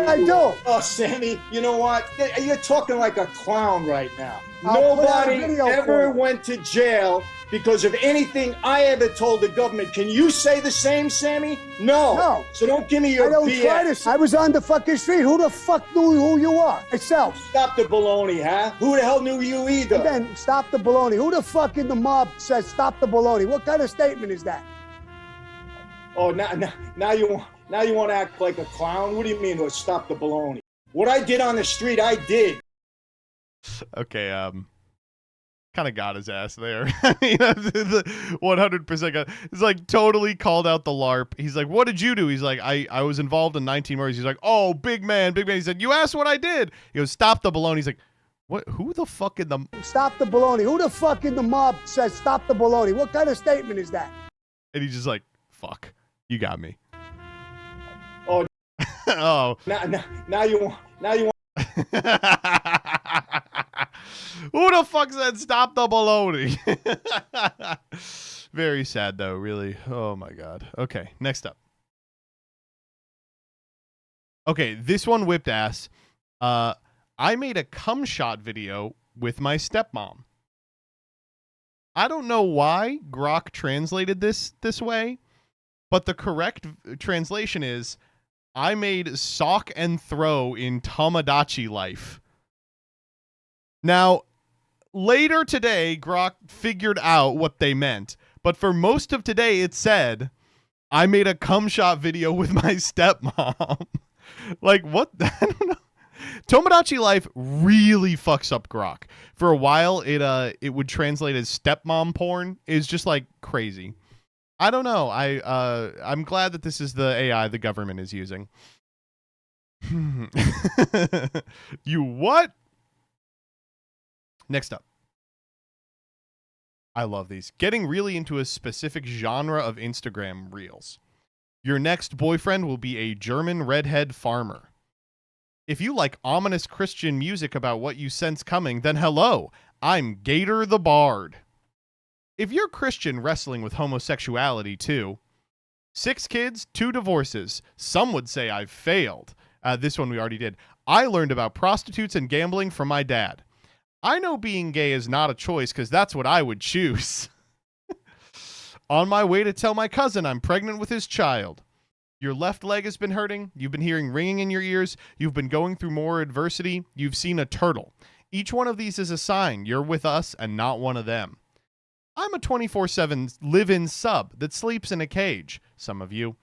I do? Oh, Sammy, you know what? You're talking like a clown right now. Nobody ever went to jail because of anything I ever told the government. Can you say the same, Sammy? No. So don't give me your BS. I was on the fucking street. Who the fuck knew who you are? Myself. Stop the baloney, huh? Who the hell knew you either? And then stop the baloney. Who the fuck in the mob says stop the baloney? What kind of statement is that? Oh, now you want to act like a clown? What do you mean, stop the baloney? What I did on the street, I did. Okay, kind of got his ass there. I mean, 100% he's totally called out the LARP. He's like, what did you do? He's like, I was involved in 19 murders. He's like, oh, big man. He said, you asked what I did. He goes, stop the baloney. He's like, what? Who the fuck in the... Stop the baloney. Who the fuck in the mob says stop the baloney? What kind of statement is that? And he's just like, fuck, you got me. Oh. Now you want. Who the fuck said stop the baloney? Very sad though, really. Oh my god. Okay, next up. Okay, this one whipped ass. I made a cum shot video with my stepmom. I don't know why Grok translated this way, but the correct translation is I made sock and throw in Tomodachi life. Now, later today, Grok figured out what they meant, but for most of today, it said, I made a cum shot video with my stepmom. Like, what? I don't know. Tomodachi life really fucks up Grok. For a while, it would translate as stepmom porn. Is just like crazy. I don't know. I'm glad that this is the AI the government is using. You what? Next up. I love these. Getting really into a specific genre of Instagram reels. Your next boyfriend will be a German redhead farmer. If you like ominous Christian music about what you sense coming, then hello, I'm Gator the Bard. If you're Christian wrestling with homosexuality too, 6 kids, 2 divorces. Some would say I've failed. This one we already did. I learned about prostitutes and gambling from my dad. I know being gay is not a choice because that's what I would choose. On my way to tell my cousin I'm pregnant with his child. Your left leg has been hurting. You've been hearing ringing in your ears. You've been going through more adversity. You've seen a turtle. Each one of these is a sign you're with us and not one of them. I'm a 24/7 live-in sub that sleeps in a cage, some of you.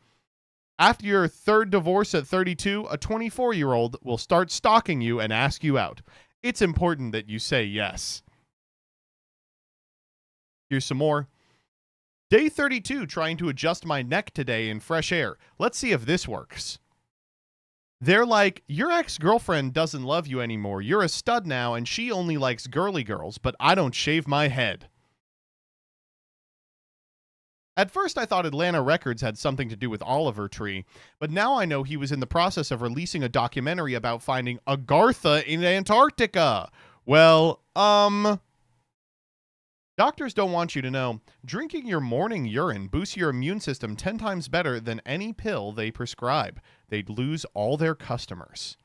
After your 3rd divorce at 32, a 24-year-old will start stalking you and ask you out. It's important that you say yes. Here's some more. Day 32, trying to adjust my neck today in fresh air. Let's see if this works. They're like, your ex-girlfriend doesn't love you anymore. You're a stud now, and she only likes girly girls, but I don't shave my head. At first, I thought Atlanta Records had something to do with Oliver Tree, but now I know he was in the process of releasing a documentary about finding Agartha in Antarctica. Well, doctors don't want you to know, drinking your morning urine boosts your immune system 10 times better than any pill they prescribe. They'd lose all their customers.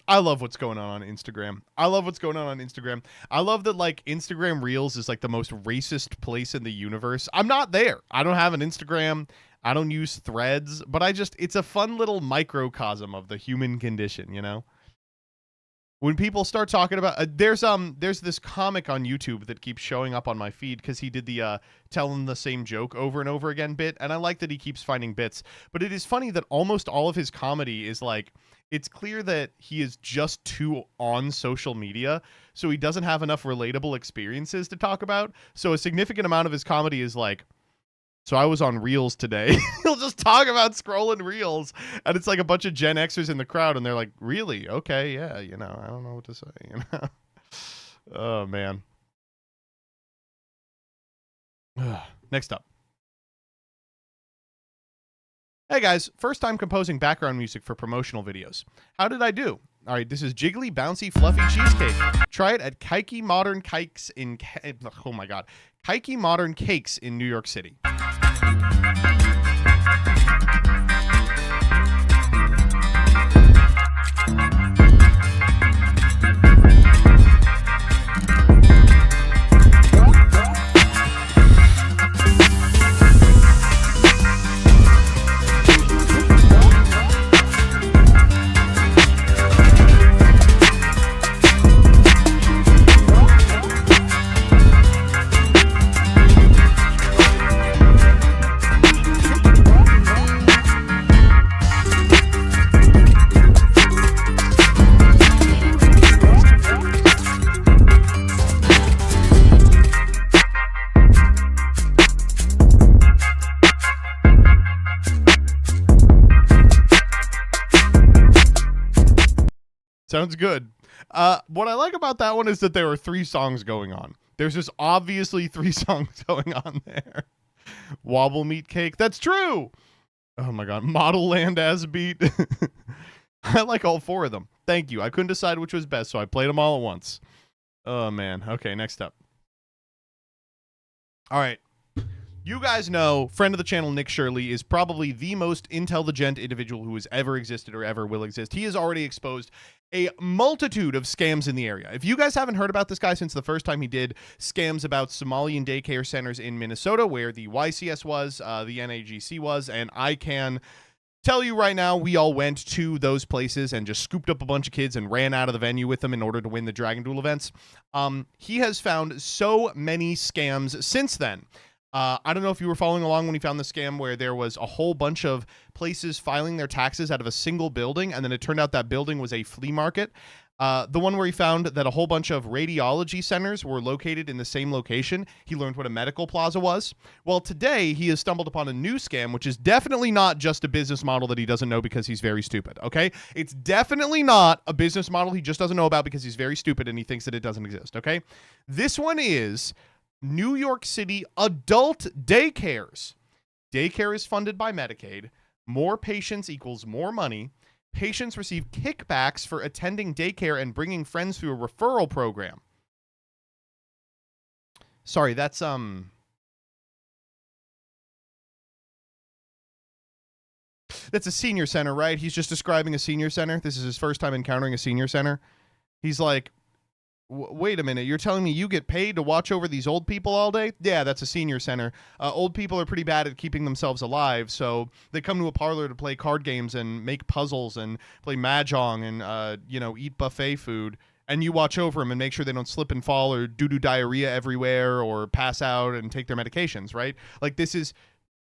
I love what's going on Instagram. I love what's going on Instagram. I love that, like, Instagram Reels is, like, the most racist place in the universe. I'm not there. I don't have an Instagram. I don't use Threads. But it's a fun little microcosm of the human condition, you know? When people start talking about... there's this comic on YouTube that keeps showing up on my feed because he did the telling the same joke over and over again bit. And I like that he keeps finding bits. But it is funny that almost all of his comedy is, like... It's clear that he is just too on social media, so he doesn't have enough relatable experiences to talk about. So a significant amount of his comedy is like, so I was on Reels today. He'll just talk about scrolling Reels, and it's like a bunch of Gen Xers in the crowd, and they're like, really? Okay, yeah, you know, I don't know what to say, you know? Oh, man. Next up. Hey guys, first time composing background music for promotional videos. How did I do? All right, this is Jiggly Bouncy Fluffy Cheesecake. Try it at Kaiki Modern Cakes in oh my god, Kaiki Modern Cakes in New York City. Sounds good. What I like about that one is that there are 3 songs going on. There's just obviously 3 songs going on there. Wobble Meat Cake. That's true. Oh my God. Model Land as beat. I like all 4 of them. Thank you. I couldn't decide which was best, so I played them all at once. Oh man. Okay, next up. All right. You guys know, friend of the channel Nick Shirley is probably the most intelligent individual who has ever existed or ever will exist. He has already exposed a multitude of scams in the area. If you guys haven't heard about this guy since the first time he did scams about Somalian daycare centers in Minnesota, where the YCS was, the NAGC was, and I can tell you right now, we all went to those places and just scooped up a bunch of kids and ran out of the venue with them in order to win the Dragon Duel events. He has found so many scams since then. I don't know if you were following along when he found the scam where there was a whole bunch of places filing their taxes out of a single building, and then it turned out that building was a flea market. The one where he found that a whole bunch of radiology centers were located in the same location. He learned what a medical plaza was. Well, today he has stumbled upon a new scam, which is definitely not just a business model that he doesn't know because he's very stupid, okay? It's definitely not a business model he just doesn't know about because he's very stupid and he thinks that it doesn't exist, okay? This one is New York City adult daycares. Daycare is funded by Medicaid. More patients equals more money. Patients receive kickbacks for attending daycare and bringing friends through a referral program. Sorry, that's a senior center, right? He's just describing a senior center. This is his first time encountering a senior center. He's like, wait a minute, you're telling me you get paid to watch over these old people all day? Yeah, that's a senior center. Old people are pretty bad at keeping themselves alive, so they come to a parlor to play card games and make puzzles and play mahjong and, eat buffet food. And you watch over them and make sure they don't slip and fall or doo-doo diarrhea everywhere or pass out and take their medications, right? Like, this is...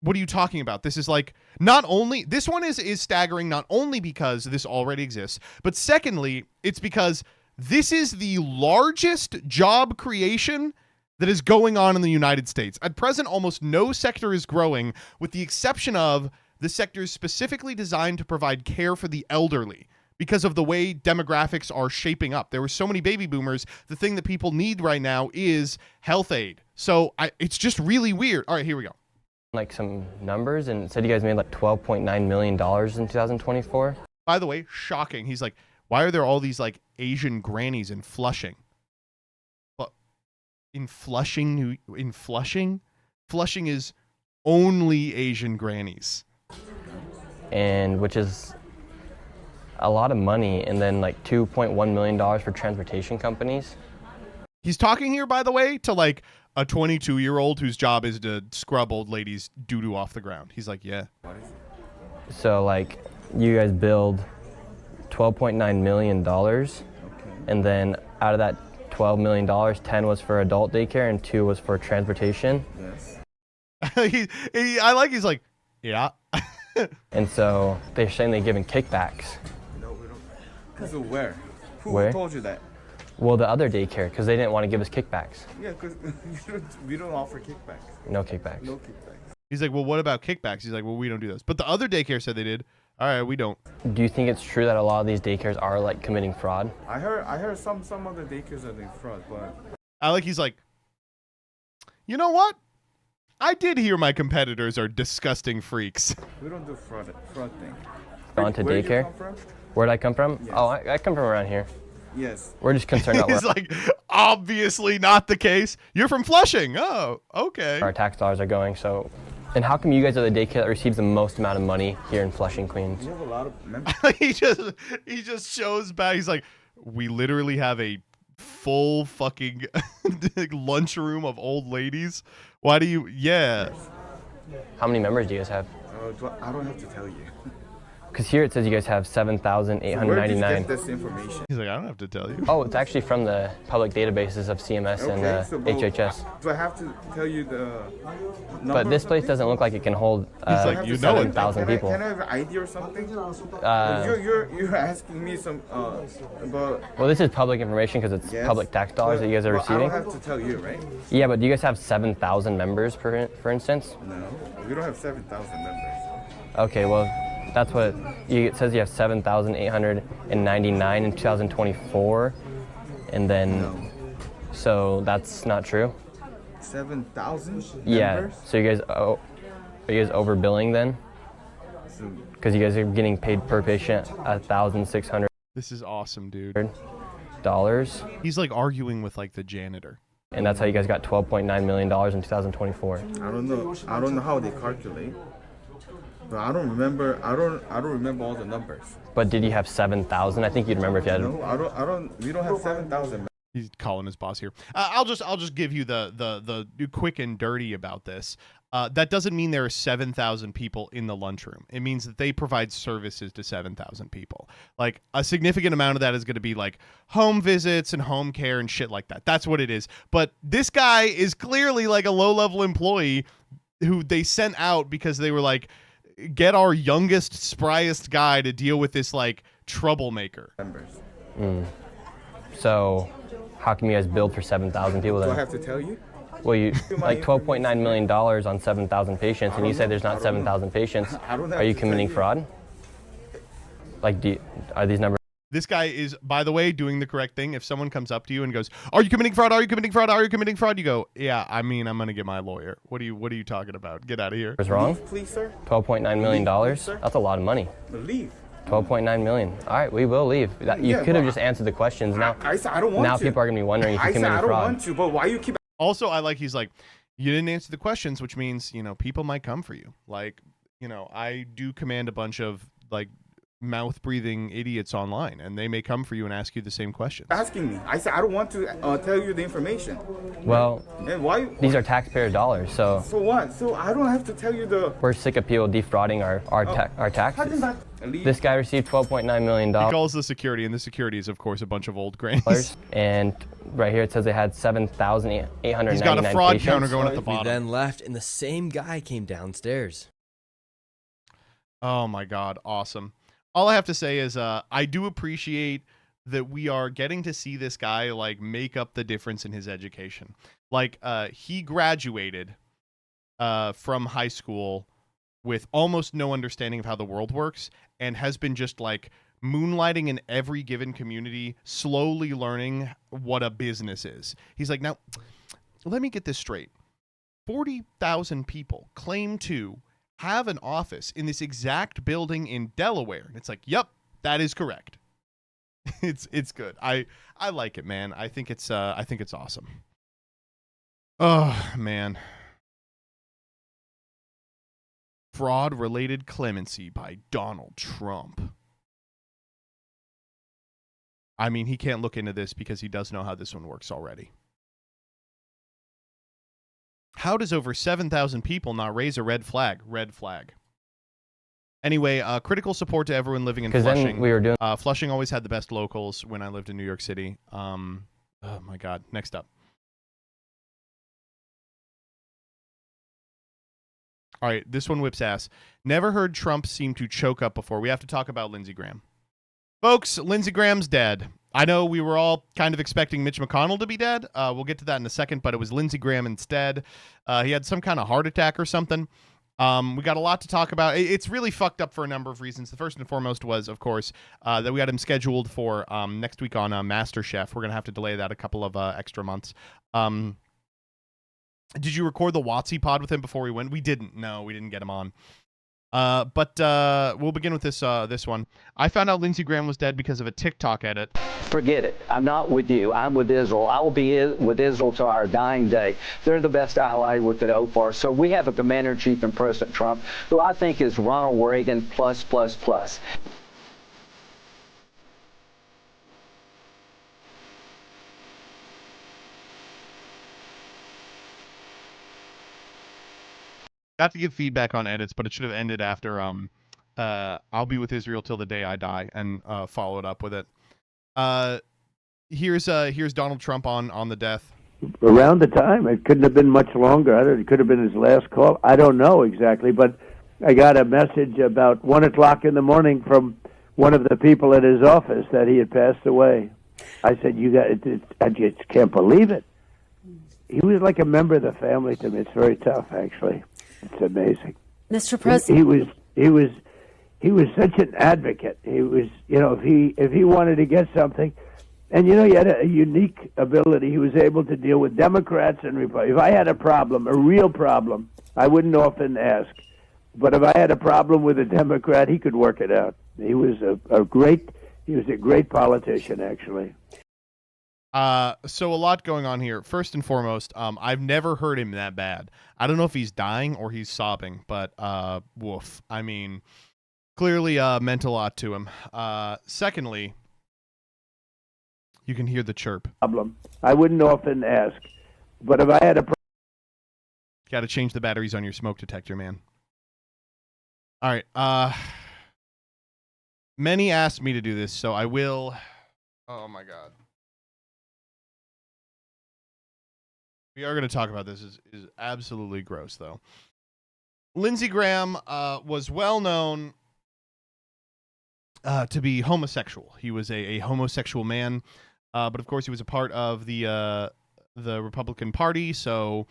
What are you talking about? This is like, not only... This one is staggering not only because this already exists, but secondly, it's because... This is the largest job creation that is going on in the United States. At present, almost no sector is growing, with the exception of the sectors specifically designed to provide care for the elderly because of the way demographics are shaping up. There were so many baby boomers. The thing that people need right now is health aid. So it's just really weird. All right, here we go. Like some numbers and said you guys made like $12.9 million in 2024. By the way, shocking. He's like, why are there all these like Asian grannies in Flushing? But in Flushing? Flushing is only Asian grannies. And which is a lot of money, and then like $2.1 million for transportation companies. He's talking here, by the way, to like a 22-year-old whose job is to scrub old ladies' doo-doo off the ground. He's like, yeah. So like you guys build $12.9 million, and then out of that $12 million, 10 was for adult daycare and 2 was for transportation. Yes. He's like, yeah. And so they're saying they're giving kickbacks. No, we don't. So where? Who told you that? Well, the other daycare, because they didn't want to give us kickbacks. Yeah, because we don't offer kickbacks. No kickbacks. No kickbacks. He's like, well, what about kickbacks? He's like, well, we don't do those. But the other daycare said they did. All right, we don't. Do you think it's true that a lot of these daycares are like committing fraud? I heard some other daycares are doing fraud, but he's like, you know what? I did hear my competitors are disgusting freaks. We don't do fraud thing. Gone to Where daycare? Did you come from? Where'd I come from? Yes. Oh, I come from around here. Yes. We're just concerned about He's like, obviously not the case. You're from Flushing. Oh, okay. Our tax dollars are going, so... And how come you guys are the daycare that receives the most amount of money here in Flushing, Queens? We have a lot of members. he just shows back. He's like, we literally have a full fucking lunchroom of old ladies. Why do you... Yeah. How many members do you guys have? I don't have to tell you. Because here it says you guys have 7,899. Where did you get this information? He's like, I don't have to tell you. Oh, it's actually from the public databases of CMS and HHS. Do I have to tell you the number? But this place doesn't look like it can hold 7,000 people. Can I have an ID or something? You're asking me some about... Well, this is public information because it's public tax dollars that you guys are receiving. I don't have to tell you, right? Yeah, but do you guys have 7,000 members, for instance? No, we don't have 7,000 members. Okay, well... That's what it says. You have 7,899 in 2024, and then So that's not true? 7,000 Yeah. members? So are you guys overbilling then? Because you guys are getting paid per patient $1,600. This is awesome, dude. He's like arguing with like the janitor. And that's how you guys got $12.9 million in 2024. I don't know how they calculate. But I don't remember all the numbers. But did you have 7,000? I think you'd remember if you had. No, we don't have 7,000. He's calling his boss here. I'll just give you the quick and dirty about this. That doesn't mean there are 7,000 people in the lunchroom. It means that they provide services to 7,000 people. Like a significant amount of that is going to be like home visits and home care and shit like that. That's what it is. But this guy is clearly like a low-level employee who they sent out because they were like, get our youngest, spryest guy to deal with this like troublemaker. So how come you guys billed for 7,000 people then? Do I have to tell you? Well, you like $12.9 million on 7,000 patients, and you say there's not 7,000 patients. Are you committing fraud? Like, are these numbers? This guy is, by the way, doing the correct thing. If someone comes up to you and goes, "Are you committing fraud? Are you committing fraud? Are you committing fraud?" You go, "Yeah, I mean, I'm gonna get my lawyer. What are you talking about? Get out of here." What's wrong? Please, sir. $12.9 million. That's a lot of money. Leave. 12.9 million. All right, we will leave. You could have just answered the questions. Now, I said I don't want now to. People are gonna be wondering if you're committing fraud. I don't want to, but why you keep? Also, he's like, you didn't answer the questions, which means, people might come for you. Like, I do command a bunch of like mouth breathing idiots online, and they may come for you and ask you the same questions. Asking me. I said I don't want to tell you the information. Well, and why? These are taxpayer dollars, so. For what? So I don't have to tell you the. We're sick of people defrauding our taxes. This guy received $12.9 million. He calls the security, and the security is, of course, a bunch of old grannies. And right here it says they had 7,899 He's got a fraud patients. counter going at the bottom. We then left, and the same guy came downstairs. Oh my God, awesome. All I have to say is I do appreciate that we are getting to see this guy like make up the difference in his education. Like he graduated from high school with almost no understanding of how the world works and has been just like moonlighting in every given community, slowly learning what a business is. He's like, now, let me get this straight. 40,000 people claim to have an office in this exact building in Delaware. And it's like, yep, that is correct. It's good. I like it, man. I think it's awesome. Oh, man. Fraud-related clemency by Donald Trump. I mean, he can't look into this because he does know how this one works already. How does over 7,000 people not raise a red flag? Red flag. Anyway, critical support to everyone living in Flushing. Then we were doing Flushing always had the best locals when I lived in New York City. Oh, my God. Next up. All right, this one whips ass. Never heard Trump seem to choke up before. We have to talk about Lindsey Graham. Folks, Lindsey Graham's dead. I know we were all kind of expecting Mitch McConnell to be dead. We'll get to that in a second, but it was Lindsey Graham instead. He had some kind of heart attack or something. We got a lot to talk about. It's really fucked up for a number of reasons. The first and foremost was, of course, that we got him scheduled for next week on MasterChef. We're going to have to delay that a couple of extra months. Did you record the WotC pod with him before we went? We didn't. No, we didn't get him on. But we'll begin with this one. I found out Lindsey Graham was dead because of a TikTok edit. Forget it. I'm not with you. I'm with Israel. I will be with Israel to our dying day. They're the best ally we could hope for. So we have a commander-in-chief in President Trump, who I think is Ronald Reagan plus, plus, plus. Got to give feedback on edits, but it should have ended after I'll be with Israel till the day I die, and followed up with it. Here's Donald Trump on the death. Around the time, it couldn't have been much longer. It could have been his last call. I don't know exactly, but I got a message about 1 o'clock in the morning from one of the people at his office that he had passed away. I said, I just can't believe it. He was like a member of the family to me. It's very tough, actually. It's amazing. Mr. President, he was such an advocate. He was, if he wanted to get something, And you know, he had a unique ability. He was able to deal with Democrats and Republicans. If I had a problem, a real problem, I wouldn't often ask. But if I had a problem with a Democrat, he could work it out. He was a great politician, actually. So a lot going on here. First and foremost, I've never heard him that bad. I don't know if he's dying or he's sobbing, but woof. I mean, clearly meant a lot to him. Secondly, you can hear the chirp. Problem. I wouldn't often ask, but if I had a got to change the batteries on your smoke detector, man. All right. Many asked me to do this, so I will. Oh my God. We are going to talk about this. Is absolutely gross, though. Lindsey Graham was well known to be homosexual. He was a homosexual man, but of course he was a part of the Republican Party, so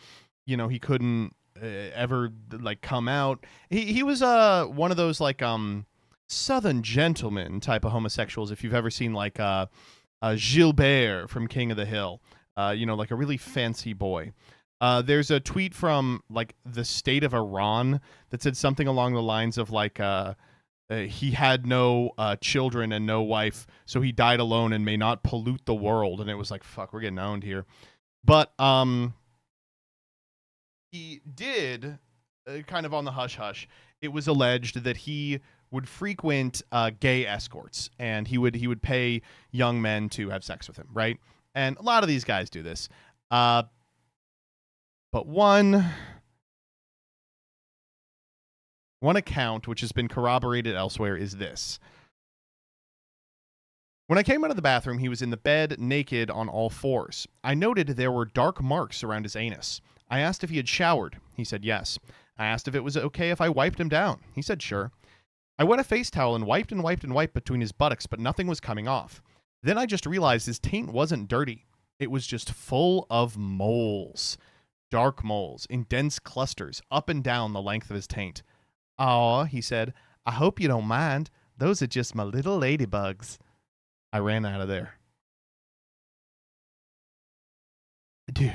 he couldn't ever like come out. He was one of those like Southern gentleman type of homosexuals. If you've ever seen like Gilbert from King of the Hill. Like a really fancy boy. There's a tweet from like the state of Iran that said something along the lines of like he had no children and no wife, so he died alone and may not pollute the world. And it was like, fuck, we're getting owned here. But he did kind of on the hush hush. It was alleged that he would frequent gay escorts, and he would pay young men to have sex with him, right? And a lot of these guys do this. But one account, which has been corroborated elsewhere, is this. When I came out of the bathroom, he was in the bed, naked on all fours. I noted there were dark marks around his anus. I asked if he had showered. He said yes. I asked if it was okay if I wiped him down. He said sure. I wet a face towel and wiped between his buttocks, but nothing was coming off. Then I just realized his taint wasn't dirty. It was just full of moles. Dark moles in dense clusters up and down the length of his taint. Aw, he said, I hope you don't mind. Those are just my little ladybugs. I ran out of there. Dude.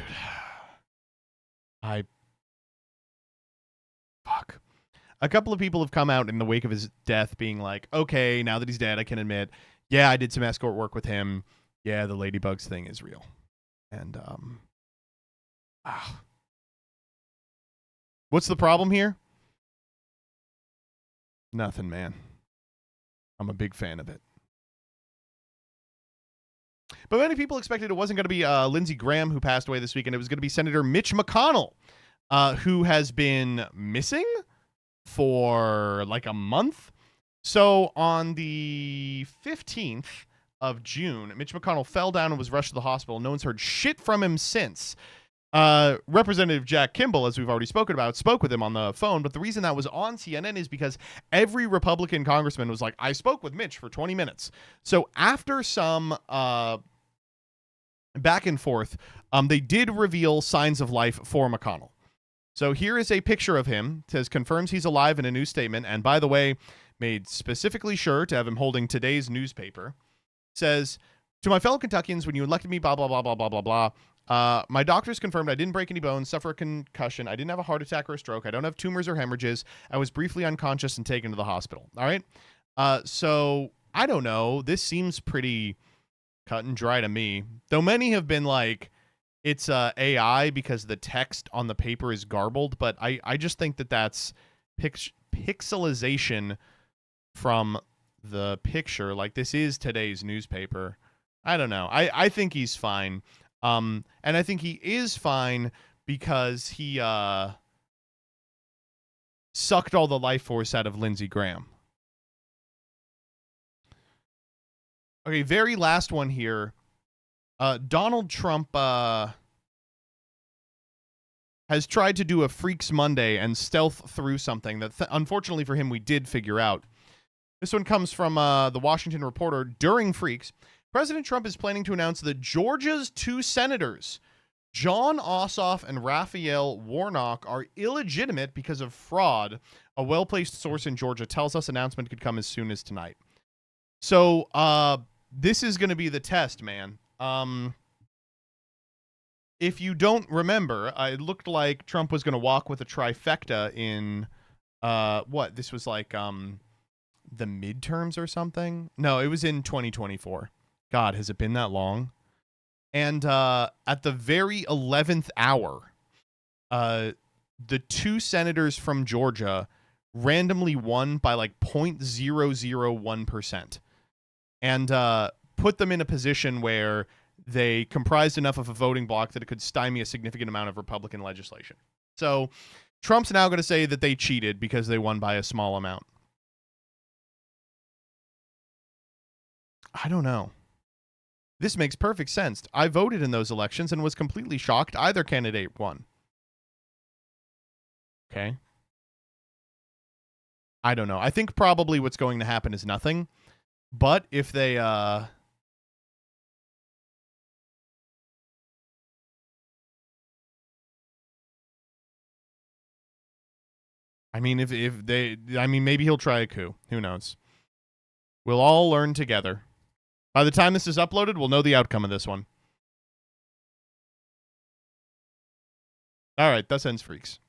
Fuck. A couple of people have come out in the wake of his death being like, okay, now that he's dead, I can admit, yeah, I did some escort work with him. Yeah, the ladybugs thing is real. And, what's the problem here? Nothing, man. I'm a big fan of it. But many people expected it wasn't going to be Lindsey Graham who passed away this weekend. It was going to be Senator Mitch McConnell, who has been missing for like a month. So on the 15th of June, Mitch McConnell fell down and was rushed to the hospital. No one's heard shit from him since. Representative Jack Kimball, as we've already spoken about, spoke with him on the phone. But the reason that was on CNN is because every Republican congressman was like, I spoke with Mitch for 20 minutes. So after some back and forth, they did reveal signs of life for McConnell. So here is a picture of him. It says, confirms he's alive in a new statement. And by the way, made specifically sure to have him holding today's newspaper. Says, to my fellow Kentuckians, when you elected me, blah, blah, blah, blah, blah, blah, blah. My doctors confirmed I didn't break any bones, suffer a concussion. I didn't have a heart attack or a stroke. I don't have tumors or hemorrhages. I was briefly unconscious and taken to the hospital. All right. So I don't know. This seems pretty cut and dry to me. Though many have been like, it's AI because the text on the paper is garbled. But I just think that that's pixelization from the picture. Like, this is today's newspaper. I don't know. I think he's fine. And I think he is fine because he sucked all the life force out of Lindsey Graham. Okay, very last one here. Donald Trump has tried to do a Freax Monday and stealth through something that, unfortunately for him, we did figure out. This one comes from the Washington Reporter. During Freax, President Trump is planning to announce that Georgia's two senators, John Ossoff and Raphael Warnock, are illegitimate because of fraud. A well-placed source in Georgia tells us announcement could come as soon as tonight. So, this is going to be the test, man. If you don't remember, it looked like Trump was going to walk with a trifecta in, what? This was like the midterms or something? No, it was in 2024. God, has it been that long? And at the very 11th hour, the two senators from Georgia randomly won by like 0.001%. And put them in a position where they comprised enough of a voting bloc that it could stymie a significant amount of Republican legislation. So Trump's now going to say that they cheated because they won by a small amount. I don't know. This makes perfect sense. I voted in those elections and was completely shocked either candidate won. Okay. I don't know. I think probably what's going to happen is nothing. But if they I mean, maybe he'll try a coup. Who knows? We'll all learn together. By the time this is uploaded, we'll know the outcome of this one. All right, that ends Freaks.